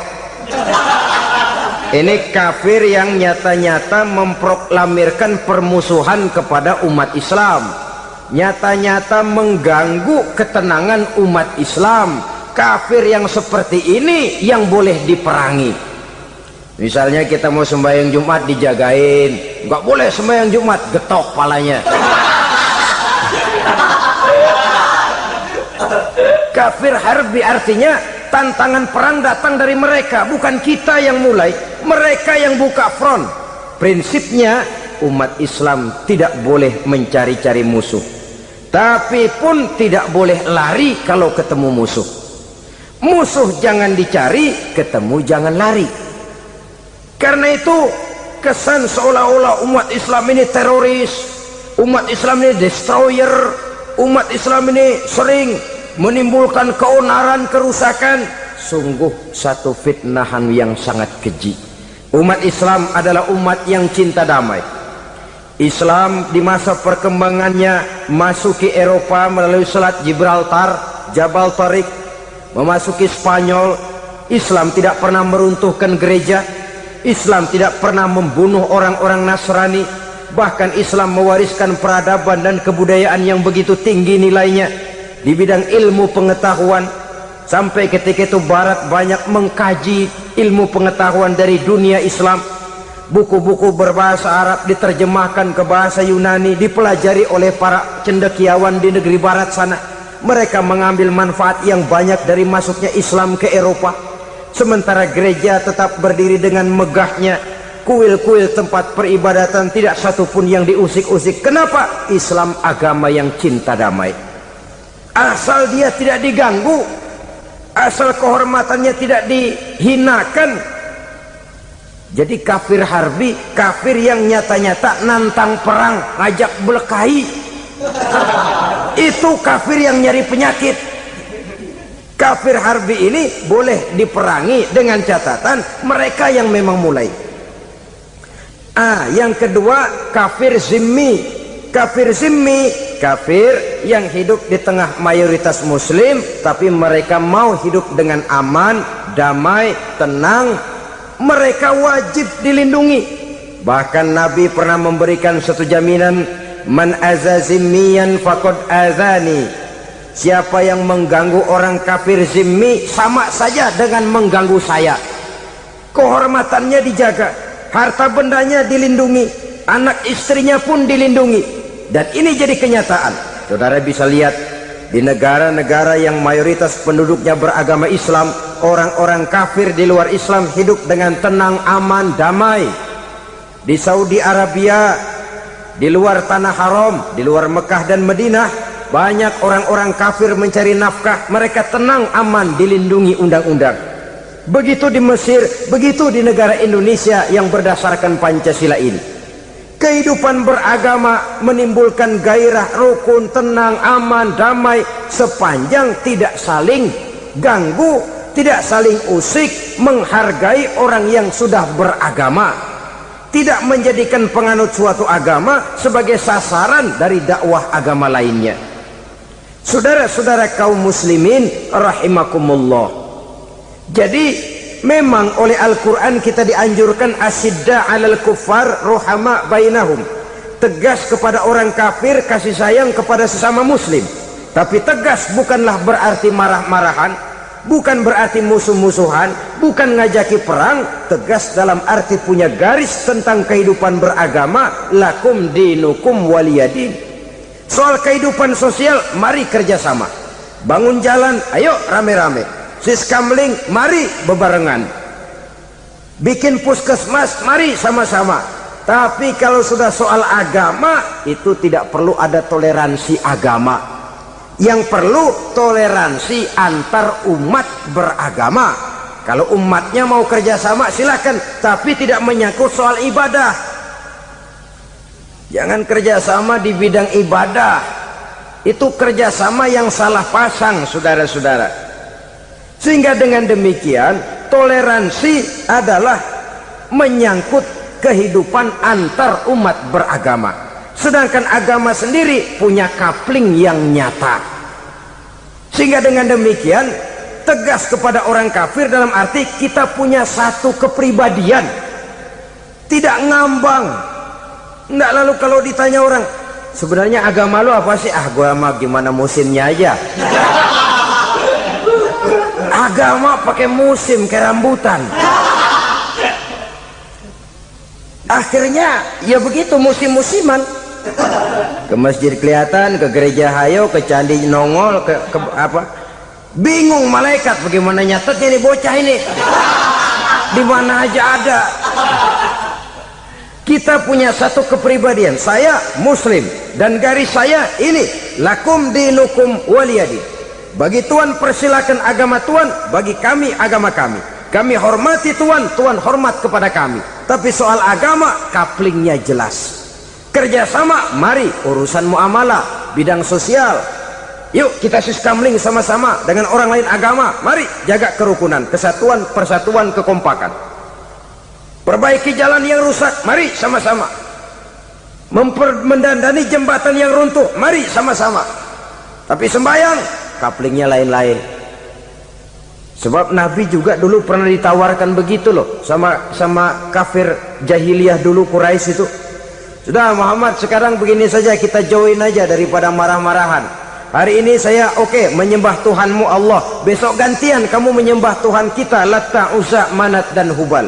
Ini kafir yang nyata-nyata memproklamirkan permusuhan kepada umat Islam, nyata-nyata mengganggu ketenangan umat Islam. Kafir yang seperti ini yang boleh diperangi. Misalnya kita mau sembahyang Jumat dijagain, nggak boleh sembahyang Jumat, getok palanya. Kafir harbi artinya tantangan perang datang dari mereka, bukan kita yang mulai, mereka yang buka front. Prinsipnya umat Islam tidak boleh mencari-cari musuh. Tapi pun tidak boleh lari kalau ketemu musuh. Musuh jangan dicari, ketemu jangan lari. Karena itu kesan seolah-olah umat Islam ini teroris, umat Islam ini destroyer, umat Islam ini sering menimbulkan keonaran, kerusakan. Sungguh satu fitnahan yang sangat keji. Umat Islam adalah umat yang cinta damai. Islam di masa perkembangannya masuki Eropa melalui Selat Gibraltar, Jabal Tariq, memasuki Spanyol. Islam tidak pernah meruntuhkan gereja. Islam tidak pernah membunuh orang-orang Nasrani. Bahkan Islam mewariskan peradaban dan kebudayaan yang begitu tinggi nilainya di bidang ilmu pengetahuan. Sampai ketika itu Barat banyak mengkaji ilmu pengetahuan dari dunia Islam. Buku-buku berbahasa Arab diterjemahkan ke bahasa Yunani, dipelajari oleh para cendekiawan di negeri Barat sana. Mereka mengambil manfaat yang banyak dari masuknya Islam ke Eropa. Sementara gereja tetap berdiri dengan megahnya. Kuil-kuil tempat peribadatan tidak satupun yang diusik-usik. Kenapa? Islam agama yang cinta damai. Asal dia tidak diganggu, asal kehormatannya tidak dihinakan. Jadi kafir harbi, kafir yang nyata-nyata nantang perang, ngajak berkelahi, itu kafir yang nyari penyakit. Kafir harbi ini boleh diperangi dengan catatan mereka yang memang mulai. Yang kedua kafir zimmi. Kafir zimmi, kafir yang hidup di tengah mayoritas muslim, tapi mereka mau hidup dengan aman, damai, tenang. Mereka wajib dilindungi. Bahkan Nabi pernah memberikan satu jaminan, man azazimiyan faqad azani. Siapa yang mengganggu orang kafir zimmi sama saja dengan mengganggu saya. Kehormatannya dijaga, harta bendanya dilindungi, anak istrinya pun dilindungi. Dan ini jadi kenyataan. Saudara bisa lihat di negara-negara yang mayoritas penduduknya beragama Islam, orang-orang kafir di luar Islam hidup dengan tenang, aman, damai. Di Saudi Arabia, di luar tanah haram, di luar Mekah dan Madinah, banyak orang-orang kafir mencari nafkah. Mereka tenang, aman, dilindungi undang-undang. Begitu di Mesir, begitu di negara Indonesia yang berdasarkan Pancasila ini. Kehidupan beragama menimbulkan gairah, rukun, tenang, aman, damai, sepanjang tidak saling ganggu, tidak saling usik, menghargai orang yang sudah beragama, tidak menjadikan penganut suatu agama sebagai sasaran dari dakwah agama lainnya. Saudara-saudara kaum muslimin rahimakumullah. Jadi memang oleh Al-Quran kita dianjurkan asidda alal kuffar ruhama bainahum. Tegas kepada orang kafir, kasih sayang kepada sesama muslim. Tapi tegas bukanlah berarti marah-marahan, bukan berarti musuh-musuhan, bukan ngajaki perang. Tegas dalam arti punya garis tentang kehidupan beragama. Lakum dinukum waliyadin. Soal kehidupan sosial, mari kerjasama. Bangun jalan, ayo rame-rame. Siskamling, mari bebarengan. Bikin puskesmas, mari sama-sama. Tapi kalau sudah soal agama, itu tidak perlu ada toleransi agama. Yang perlu toleransi antar umat beragama. Kalau umatnya mau kerjasama silakan, tapi tidak menyangkut soal ibadah. Jangan kerjasama di bidang ibadah. Itu kerjasama yang salah pasang, saudara-saudara. Sehingga dengan demikian toleransi adalah menyangkut kehidupan antar umat beragama. Sedangkan agama sendiri punya kapling yang nyata. Sehingga dengan demikian tegas kepada orang kafir dalam arti kita punya satu kepribadian. Tidak ngambang. Enggak, lalu kalau ditanya orang, sebenarnya agama lu apa sih? Gua mah gimana musimnya aja. Agama pakai musim kayak rambutan. Akhirnya ya begitu, musim-musiman. Ke masjid kelihatan, ke gereja hayo, ke candi nongol, ke apa? Bingung malaikat bagaimana nyatetnya nih bocah ini. Di mana aja ada. Kita punya satu kepribadian, saya muslim dan garis saya ini, lakum dinukum waliyadin. Bagi Tuhan persilakan agama Tuhan, bagi kami agama kami. Kami hormati Tuhan, Tuhan hormat kepada kami. Tapi soal agama, kaplingnya jelas. Kerjasama, mari urusan muamalah, bidang sosial. Yuk kita siskamling sama-sama dengan orang lain agama. Mari jaga kerukunan, kesatuan, persatuan, kekompakan. Perbaiki jalan yang rusak, mari sama-sama. Mendandani jembatan yang runtuh, mari sama-sama. Tapi sembahyang, kaplingnya lain-lain. Sebab Nabi juga dulu pernah ditawarkan begitu loh, sama kafir jahiliyah dulu, Quraisy itu. Sudah Muhammad, sekarang begini saja, kita join aja daripada marah-marahan. Hari ini saya oke, menyembah Tuhanmu Allah. Besok gantian kamu menyembah Tuhan kita, Latta, Uzza, Manat dan Hubal.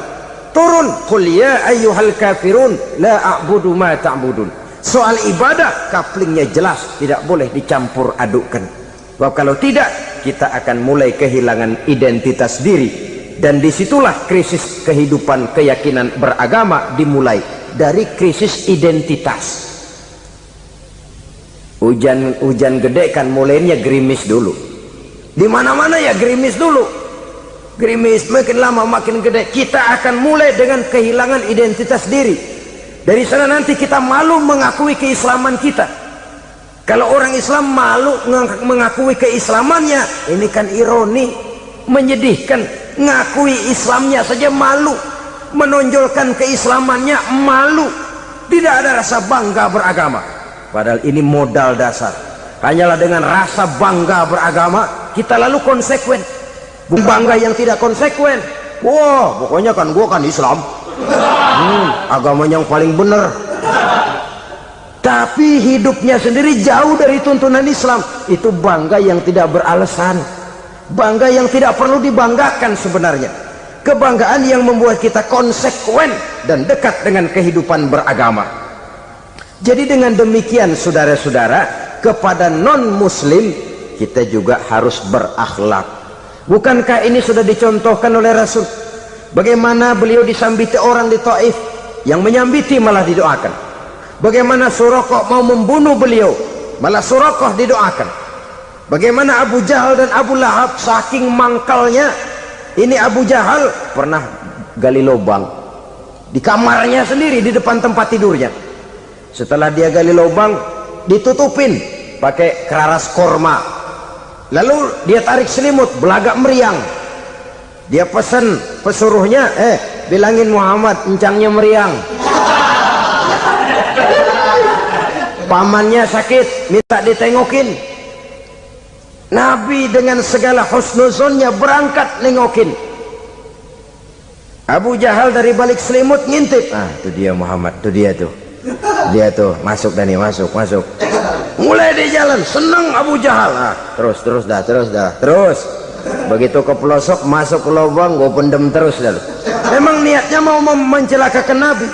Turun, qul ya ayyuhal kafirun la a'budu ma ta'budun. Soal ibadah kaplingnya jelas, tidak boleh dicampur adukkan. Sebab kalau tidak, kita akan mulai kehilangan identitas diri, dan disitulah krisis kehidupan keyakinan beragama dimulai, dari krisis identitas. Hujan gede kan mulainya gerimis dulu. Di mana-mana ya gerimis dulu. Gerimis makin lama makin gede, kita akan mulai dengan kehilangan identitas diri. Dari sana nanti kita malu mengakui keislaman kita. Kalau orang Islam malu mengakui keislamannya, ini kan ironi, menyedihkan. Ngakui Islamnya saja malu, menonjolkan keislamannya malu, tidak ada rasa bangga beragama. Padahal ini modal dasar. Hanyalah dengan rasa bangga beragama kita lalu konsekuen. Bangga yang tidak konsekuen, wah pokoknya kan gua kan Islam, agama yang paling benar. Tapi hidupnya sendiri jauh dari tuntunan Islam. Itu bangga yang tidak beralasan, bangga yang tidak perlu dibanggakan sebenarnya. Kebanggaan yang membuat kita konsekuen dan dekat dengan kehidupan beragama. Jadi dengan demikian saudara-saudara, kepada non muslim kita juga harus berakhlak. Bukankah ini sudah dicontohkan oleh Rasul? Bagaimana beliau disambiti orang di Taif, yang menyambiti malah didoakan. Bagaimana Suraqah mau membunuh beliau, malah Suraqah didoakan. Bagaimana Abu Jahal dan Abu Lahab saking mangkalnya. Ini Abu Jahal pernah gali lubang di kamarnya sendiri, di depan tempat tidurnya. Setelah dia gali lubang, ditutupin pakai keraras korma. Lalu dia tarik selimut, belagak meriang. Dia pesan pesuruhnya, bilangin Muhammad encangnya meriang. Pamannya sakit, minta ditengokin. Nabi dengan segala husnuzonnya berangkat nengokin. Abu Jahal dari balik selimut ngintip. Itu dia Muhammad, itu dia tuh. Dia tuh, masuk Dani, masuk. Mulai di jalan, senang Abu Jahal. Terus dah. Begitu ke pelosok, masuk ke lubang, gue pendem terus dah. Memang niatnya mau mencelakakan Nabi.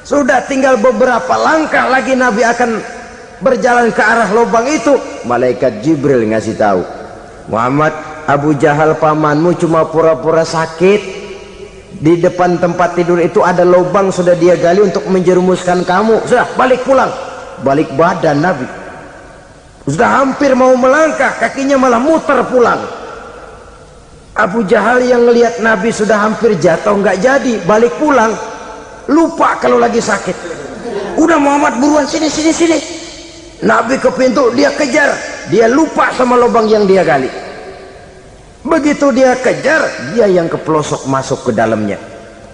Sudah tinggal beberapa langkah lagi Nabi akan berjalan ke arah lubang itu. Malaikat Jibril ngasih tahu, Muhammad, Abu Jahal pamanmu cuma pura-pura sakit. Di depan tempat tidur itu ada lubang sudah dia gali untuk menjerumuskan kamu. Sudah balik pulang. Balik badan Nabi. Sudah hampir mau melangkah, kakinya malah muter pulang. Abu Jahal yang ngelihat Nabi sudah hampir jatuh nggak jadi, balik pulang, lupa kalau lagi sakit. Udah Muhammad buruan sini. Nabi ke pintu, dia kejar, dia lupa sama lubang yang dia gali. Begitu dia kejar, dia yang ke pelosok masuk ke dalamnya.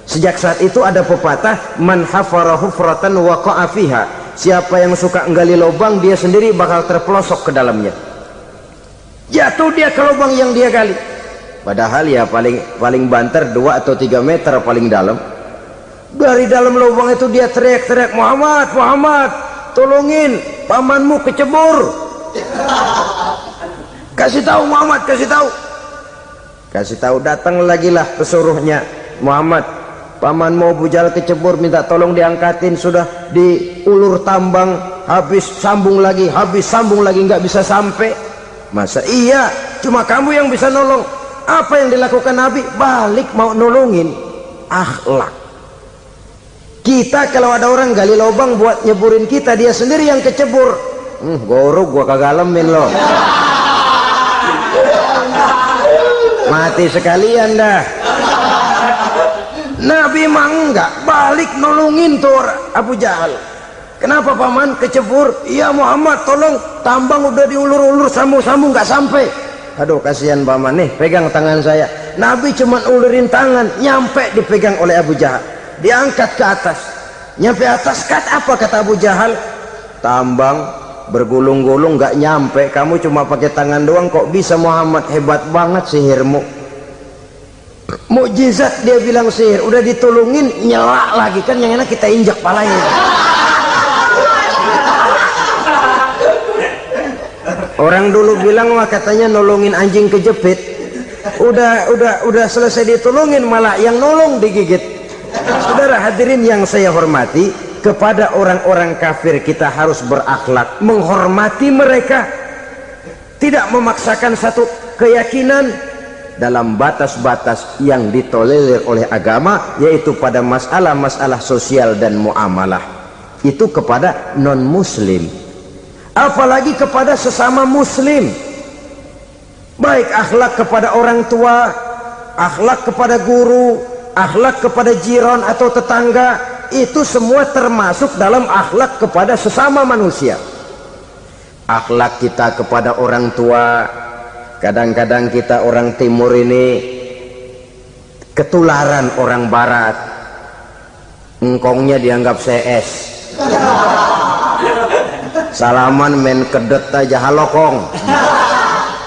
Sejak saat itu ada pepatah, man hafara hufratan waqa'a fiha. Siapa yang suka nggali lubang, dia sendiri bakal terpelosok ke dalamnya. Jatuh dia ke lubang yang dia gali. Padahal ya paling banter 2 atau 3 meter paling dalam. Dari dalam lubang itu dia teriak-teriak, Muhammad, tolongin, pamanmu kecebur. Kasih tahu Muhammad, kasih tahu. Datang lagi lah pesuruhnya, Muhammad, pamanmu Abu Jahal kecebur, minta tolong diangkatin. Sudah diulur tambang, habis sambung lagi, nggak bisa sampai. Masa iya cuma kamu yang bisa nolong? Apa yang dilakukan Nabi? Balik mau nolongin. Akhlak. Kita kalau ada orang gali lubang buat nyeburin kita, dia sendiri yang kecebur. Gorok gua kagalemin lo. Mati sekalian dah. Nabi mah enggak, balik nolongin tuh Abu Jahal. Kenapa paman kecebur? Iya Muhammad, tolong, tambang udah diulur-ulur, sambung-sambung nggak sampai. Aduh kasihan paman nih, pegang tangan saya. Nabi cuma ulurin tangan, nyampe dipegang oleh Abu Jahal. Diangkat ke atas, nyampe atas, apa kata Abu Jahal? Tambang bergulung-gulung nggak nyampe, kamu cuma pakai tangan doang kok bisa Muhammad, hebat banget sihirmu. Mukjizat dia bilang sihir, udah ditolongin nyelak lagi, kan yang enak kita injak palanya. Orang dulu bilang wah katanya nolongin anjing kejepit, udah selesai ditolongin malah yang nolong digigit. Saudara hadirin yang saya hormati, kepada orang-orang kafir kita harus berakhlak, menghormati mereka, tidak memaksakan satu keyakinan dalam batas-batas yang ditolerir oleh agama, yaitu pada masalah-masalah sosial dan muamalah. Itu kepada non-muslim, apalagi kepada sesama muslim. Baik akhlak kepada orang tua, akhlak kepada guru, akhlak kepada jiran atau tetangga, itu semua termasuk dalam akhlak kepada sesama manusia. Akhlak kita kepada orang tua, kadang-kadang kita orang timur ini ketularan orang barat. Engkongnya dianggap CS, salaman main kedet aja halokong,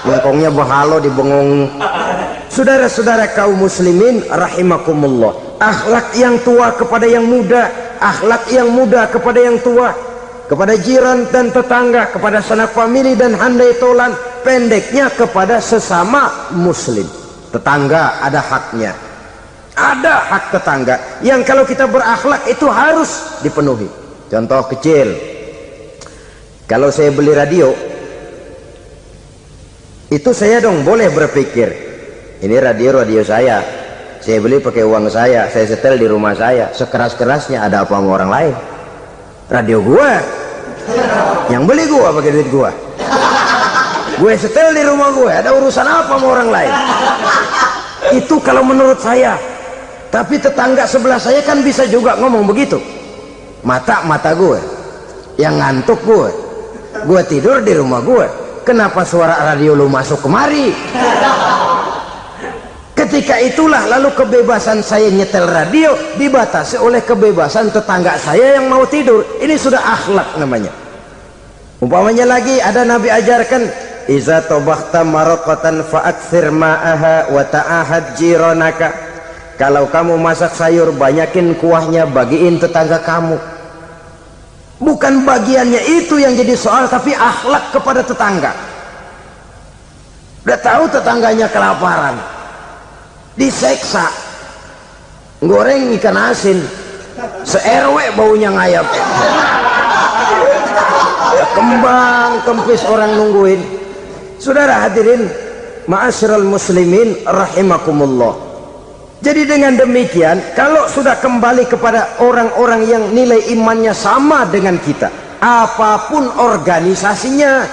engkongnya bahalo di bengong. Saudara-saudara kaum muslimin rahimakumullah, akhlak yang tua kepada yang muda, akhlak yang muda kepada yang tua, kepada jiran dan tetangga, kepada sanak famili dan handai tolan, pendeknya kepada sesama muslim. Tetangga ada haknya, ada hak tetangga yang kalau kita berakhlak itu harus dipenuhi. Contoh kecil, kalau saya beli radio, itu saya dong boleh berpikir, ini radio saya beli pakai uang saya setel di rumah saya, sekeras-kerasnya ada apa sama orang lain? Radio gua, yang beli gua pakai duit gua, gue setel di rumah gue, ada urusan apa sama orang lain? Itu kalau menurut saya. Tapi tetangga sebelah saya kan bisa juga ngomong begitu. Mata gue yang ngantuk, gue tidur di rumah gue, kenapa suara radio lu masuk kemari? Ketika itulah lalu kebebasan saya nyetel radio dibatasi oleh kebebasan tetangga saya yang mau tidur. Ini sudah akhlak namanya. Umpamanya lagi ada Nabi ajarkan, iza tobakhta maraqatan fa'akthir ma'aha wa ta'ahad jiranaka. Kalau kamu masak sayur, banyakin kuahnya, bagiin tetangga kamu. Bukan bagiannya itu yang jadi soal, tapi akhlak kepada tetangga. Udah tahu tetangganya kelaparan, diseksa, goreng ikan asin, se-RW baunya ngayap, kembang kempis orang nungguin. Saudara hadirin ma'asyiral muslimin rahimakumullah. Jadi dengan demikian, kalau sudah kembali kepada orang-orang yang nilai imannya sama dengan kita, apapun organisasinya,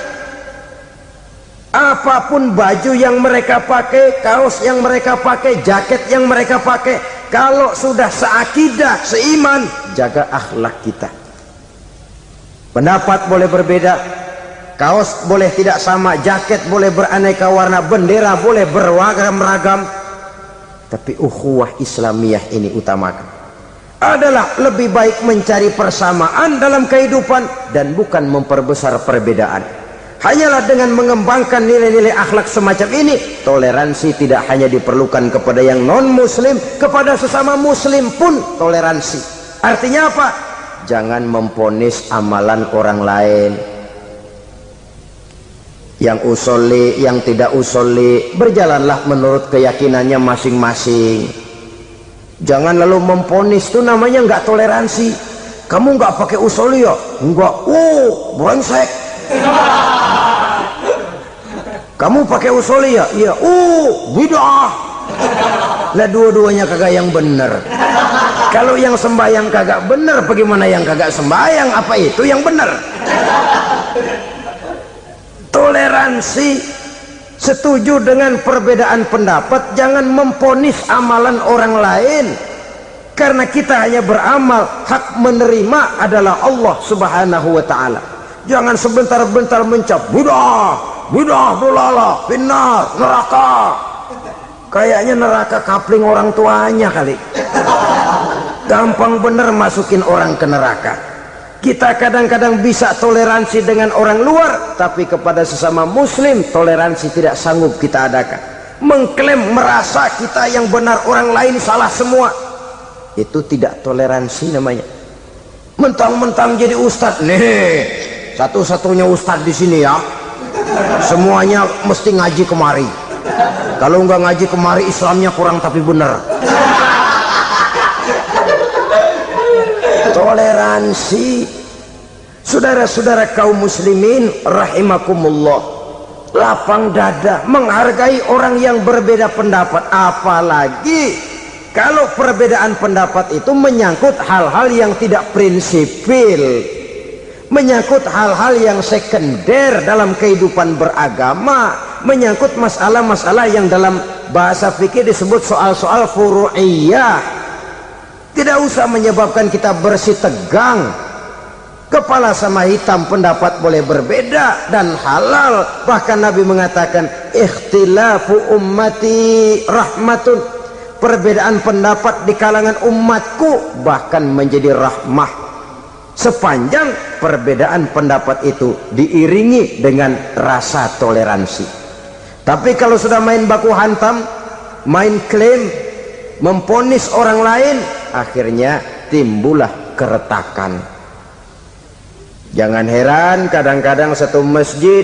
apapun baju yang mereka pakai, kaos yang mereka pakai, jaket yang mereka pakai, kalau sudah seakidah, seiman, jaga akhlak kita. Pendapat boleh berbeda, kaos boleh tidak sama, jaket boleh beraneka warna, bendera boleh beragam-ragam, tapi ukhuwah Islamiyah ini utamakan. Adalah lebih baik mencari persamaan dalam kehidupan dan bukan memperbesar perbedaan. Hanyalah dengan mengembangkan nilai-nilai akhlak semacam ini, toleransi tidak hanya diperlukan kepada yang non-muslim, kepada sesama muslim pun toleransi. Artinya apa? Jangan memponis amalan orang lain. Yang usolli, yang tidak usolli, berjalanlah menurut keyakinannya masing-masing. Jangan lalu memponis, itu namanya nggak toleransi. Kamu nggak pakai usolli ya? Enggak. Brengsek. Kamu pakai usolli ya? Iya. Bid'ah. Lah dua-duanya kagak yang bener. Kalau yang sembahyang kagak bener, bagaimana yang kagak sembahyang? Apa itu yang bener? Toleransi, setuju dengan perbedaan pendapat, jangan memponis amalan orang lain. Karena kita hanya beramal, hak menerima adalah Allah subhanahu wa ta'ala. Jangan sebentar-bentar mencap bidah, bidah dolalah, finnar, neraka. Kayaknya neraka kapling orang tuanya kali. Gampang bener masukin orang ke neraka. Kita kadang-kadang bisa toleransi dengan orang luar, tapi kepada sesama muslim toleransi tidak sanggup kita adakan. Mengklaim merasa kita yang benar, orang lain salah semua, itu tidak toleransi namanya. Mentang-mentang jadi ustadz nih, satu-satunya ustadz di sini ya, semuanya mesti ngaji kemari. Kalau nggak ngaji kemari Islamnya kurang tapi bener. Toleransi. Saudara-saudara kaum muslimin rahimakumullah, lapang dada menghargai orang yang berbeda pendapat, apalagi kalau perbedaan pendapat itu menyangkut hal-hal yang tidak prinsipil, menyangkut hal-hal yang sekunder dalam kehidupan beragama, menyangkut masalah-masalah yang dalam bahasa fikih disebut soal-soal furu'iyah. Tidak usah menyebabkan kita bersih tegang. Kepala sama hitam pendapat boleh berbeda dan halal. Bahkan Nabi mengatakan ikhtilafu ummati rahmatun. Perbedaan pendapat di kalangan umatku bahkan menjadi rahmah, sepanjang perbedaan pendapat itu diiringi dengan rasa toleransi. Tapi kalau sudah main baku hantam, main klaim, memponis orang lain, akhirnya timbullah keretakan. Jangan heran kadang-kadang satu masjid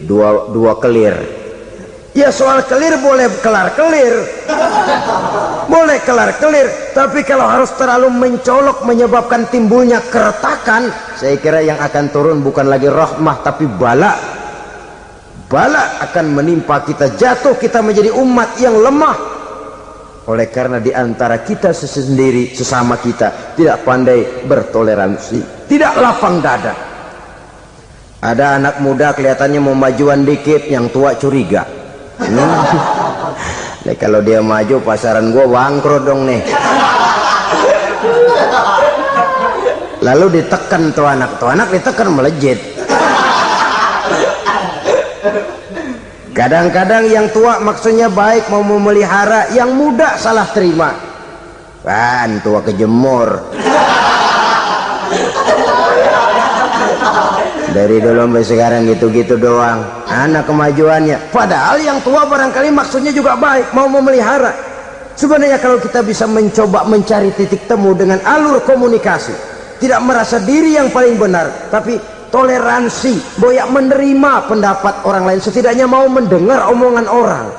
dua kelir. Ya soal kelir boleh kelar-kelir, boleh kelar-kelir, tapi kalau harus terlalu mencolok menyebabkan timbulnya keretakan, saya kira yang akan turun bukan lagi rahmah tapi bala. Bala akan menimpa kita, jatuh kita menjadi umat yang lemah. Oleh karena di antara kita sendiri, sesama kita tidak pandai bertoleransi, tidak lapang dada. Ada anak muda kelihatannya mau majuan dikit, yang tua curiga. Nih kalau dia maju pasaran gua bangkrut dong nih. Lalu ditekan tuh anak ditekan melejit. Kadang-kadang yang tua maksudnya baik, mau memelihara, yang muda salah terima. Kan tua kejemur. Dari dulu sampai sekarang gitu-gitu doang, anak kemajuannya. Padahal yang tua barangkali maksudnya juga baik, mau memelihara. Sebenarnya kalau kita bisa mencoba mencari titik temu dengan alur komunikasi, tidak merasa diri yang paling benar, tapi toleransi, boyak menerima pendapat orang lain, setidaknya mau mendengar omongan orang.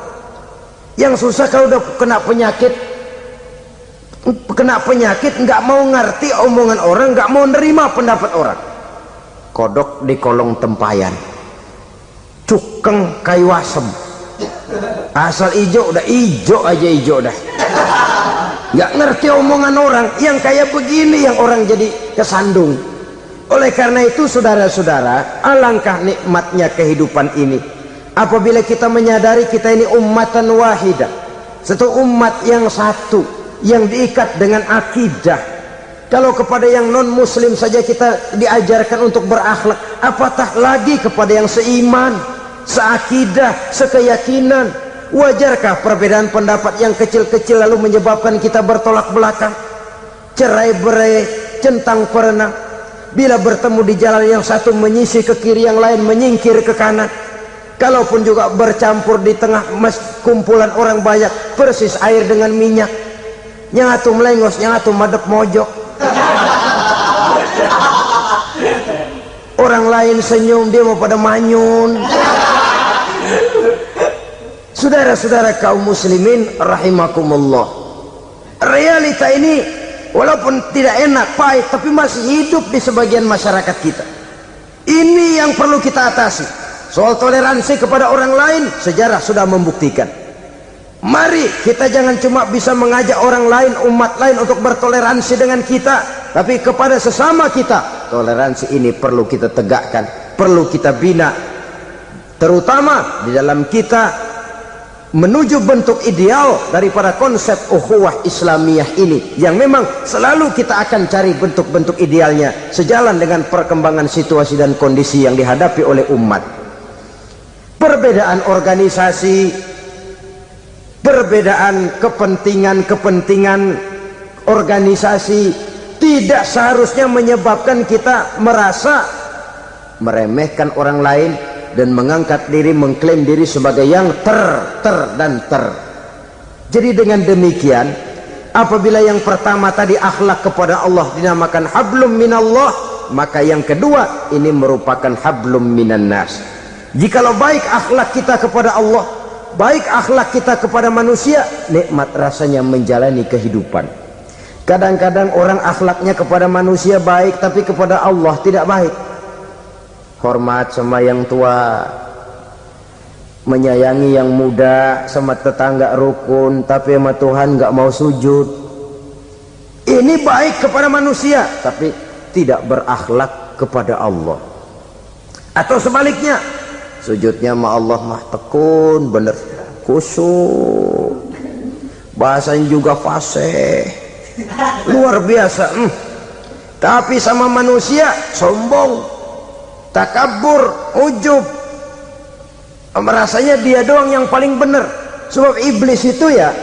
Yang susah kalau udah kena penyakit nggak mau ngerti omongan orang, nggak mau nerima pendapat orang. Kodok di kolong tempayan, cukeng kayu asem, asal ijo udah ijo aja, ijo dah, nggak ngerti omongan orang. Yang kayak begini yang orang jadi kesandung. Oleh karena itu saudara-saudara, alangkah nikmatnya kehidupan ini apabila kita menyadari kita ini ummatan wahidah, satu umat yang satu, yang diikat dengan akidah. Kalau kepada yang non muslim saja kita diajarkan untuk berakhlak, apatah lagi kepada yang seiman, seakidah, sekeyakinan. Wajarkah perbedaan pendapat yang kecil-kecil lalu menyebabkan kita bertolak belakang, cerai-berai, centang perenang? Bila bertemu di jalan yang satu menyisih ke kiri, yang lain menyingkir ke kanan. Kalaupun juga bercampur di tengah kumpulan orang banyak, persis air dengan minyak, yang atu melengos, yang atu madep mojok. Orang lain senyum, dia mau pada manyun. Saudara-saudara kaum muslimin rahimakumullah, realita ini walaupun tidak enak, pahit, tapi masih hidup di sebagian masyarakat kita. Ini yang perlu kita atasi. Soal toleransi kepada orang lain, sejarah sudah membuktikan. Mari kita jangan cuma bisa mengajak orang lain, umat lain untuk bertoleransi dengan kita, tapi kepada sesama kita. Toleransi ini perlu kita tegakkan, perlu kita bina, terutama di dalam kita menuju bentuk ideal daripada konsep ukhuwah Islamiyah ini, yang memang selalu kita akan cari bentuk-bentuk idealnya sejalan dengan perkembangan situasi dan kondisi yang dihadapi oleh umat. Perbedaan organisasi, perbedaan kepentingan organisasi tidak seharusnya menyebabkan kita merasa meremehkan orang lain dan mengangkat diri, mengklaim diri sebagai yang ter. Jadi dengan demikian, apabila yang pertama tadi akhlak kepada Allah dinamakan hablum minallah, maka yang kedua ini merupakan hablum minan nas. Jikalau baik akhlak kita kepada Allah, baik akhlak kita kepada manusia, nikmat rasanya menjalani kehidupan. Kadang-kadang orang akhlaknya kepada manusia baik, tapi kepada Allah tidak baik. Hormat sama yang tua, menyayangi yang muda, sama tetangga rukun, tapi sama Tuhan nggak mau sujud. Ini baik kepada manusia, tapi tidak berakhlak kepada Allah. Atau sebaliknya, sujudnya sama Allah mah tekun, bener, khusyuk, bahasanya juga fasih, luar biasa. Tapi sama manusia sombong, takabur, ujub, merasanya dia doang yang paling benar. Sebab iblis itu ya,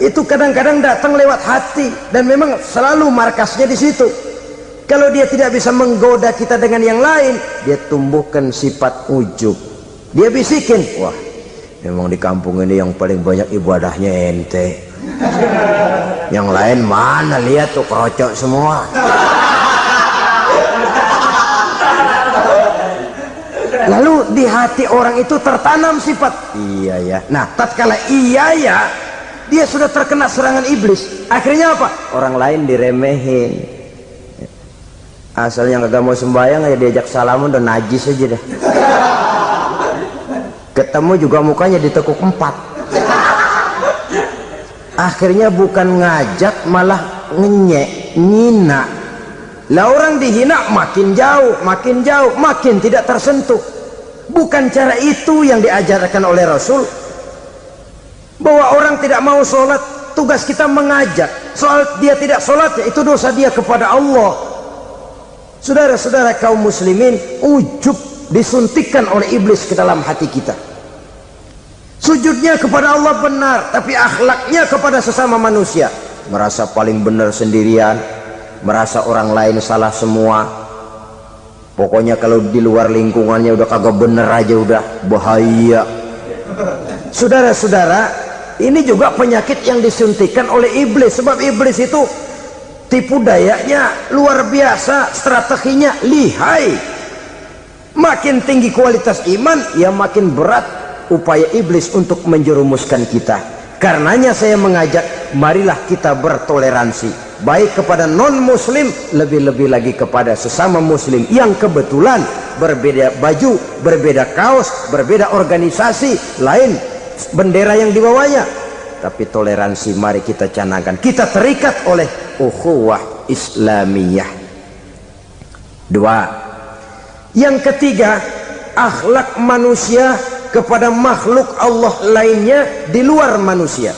itu kadang-kadang datang lewat hati, dan memang selalu markasnya di situ. Kalau dia tidak bisa menggoda kita dengan yang lain, dia tumbuhkan sifat ujub. Dia bisikin, wah memang di kampung ini yang paling banyak ibadahnya ente, yang lain mana, lihat tuh kerocok semua. Lalu di hati orang itu tertanam sifat iya ya. Nah tatkala iya ya, dia sudah terkena serangan iblis. Akhirnya apa? Orang lain diremehin. Asalnya nggak mau sembahyang ya diajak salaman udah najis aja dah. Ketemu juga mukanya ditekuk 4. Akhirnya bukan ngajak malah ngenyek, ngina. Lah orang dihina makin jauh, makin tidak tersentuh. Bukan cara itu yang diajarkan oleh Rasul. Bahwa orang tidak mau sholat, tugas kita mengajak. Soal dia tidak sholat, itu dosa dia kepada Allah. Saudara-saudara kaum muslimin, ujub disuntikkan oleh iblis ke dalam hati kita. Sujudnya kepada Allah benar, tapi akhlaknya kepada sesama manusia merasa paling benar sendirian, merasa orang lain salah semua. Pokoknya kalau di luar lingkungannya udah kagak bener aja udah bahaya. Saudara-saudara, ini juga penyakit yang disuntikkan oleh iblis. Sebab iblis itu tipu dayanya luar biasa, strateginya lihai. Makin tinggi kualitas iman, ya makin berat upaya iblis untuk menjerumuskan kita. Karenanya saya mengajak, marilah kita bertoleransi, baik kepada non muslim, lebih-lebih lagi kepada sesama muslim yang kebetulan berbeda baju, berbeda kaos, berbeda organisasi, lain bendera yang dibawanya. Tapi toleransi mari kita canangkan. Kita terikat oleh ukhuwah Islamiyah. 2. Yang ketiga, akhlak manusia kepada makhluk Allah lainnya di luar manusia.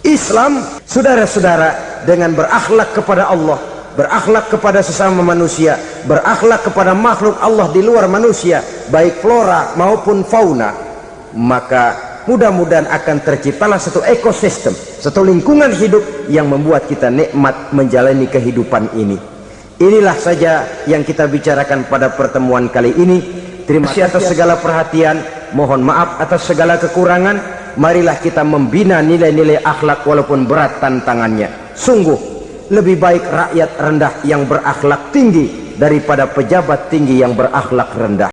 Islam, saudara-saudara, dengan berakhlak kepada Allah, berakhlak kepada sesama manusia, berakhlak kepada makhluk Allah di luar manusia, baik flora maupun fauna, maka mudah-mudahan akan terciptalah satu ekosistem, satu lingkungan hidup yang membuat kita nikmat menjalani kehidupan ini. Inilah saja yang kita bicarakan pada pertemuan kali ini. Terima kasih atas segala perhatian, mohon maaf atas segala kekurangan. Marilah kita membina nilai-nilai akhlak walaupun berat tantangannya. Sungguh lebih baik rakyat rendah yang berakhlak tinggi daripada pejabat tinggi yang berakhlak rendah.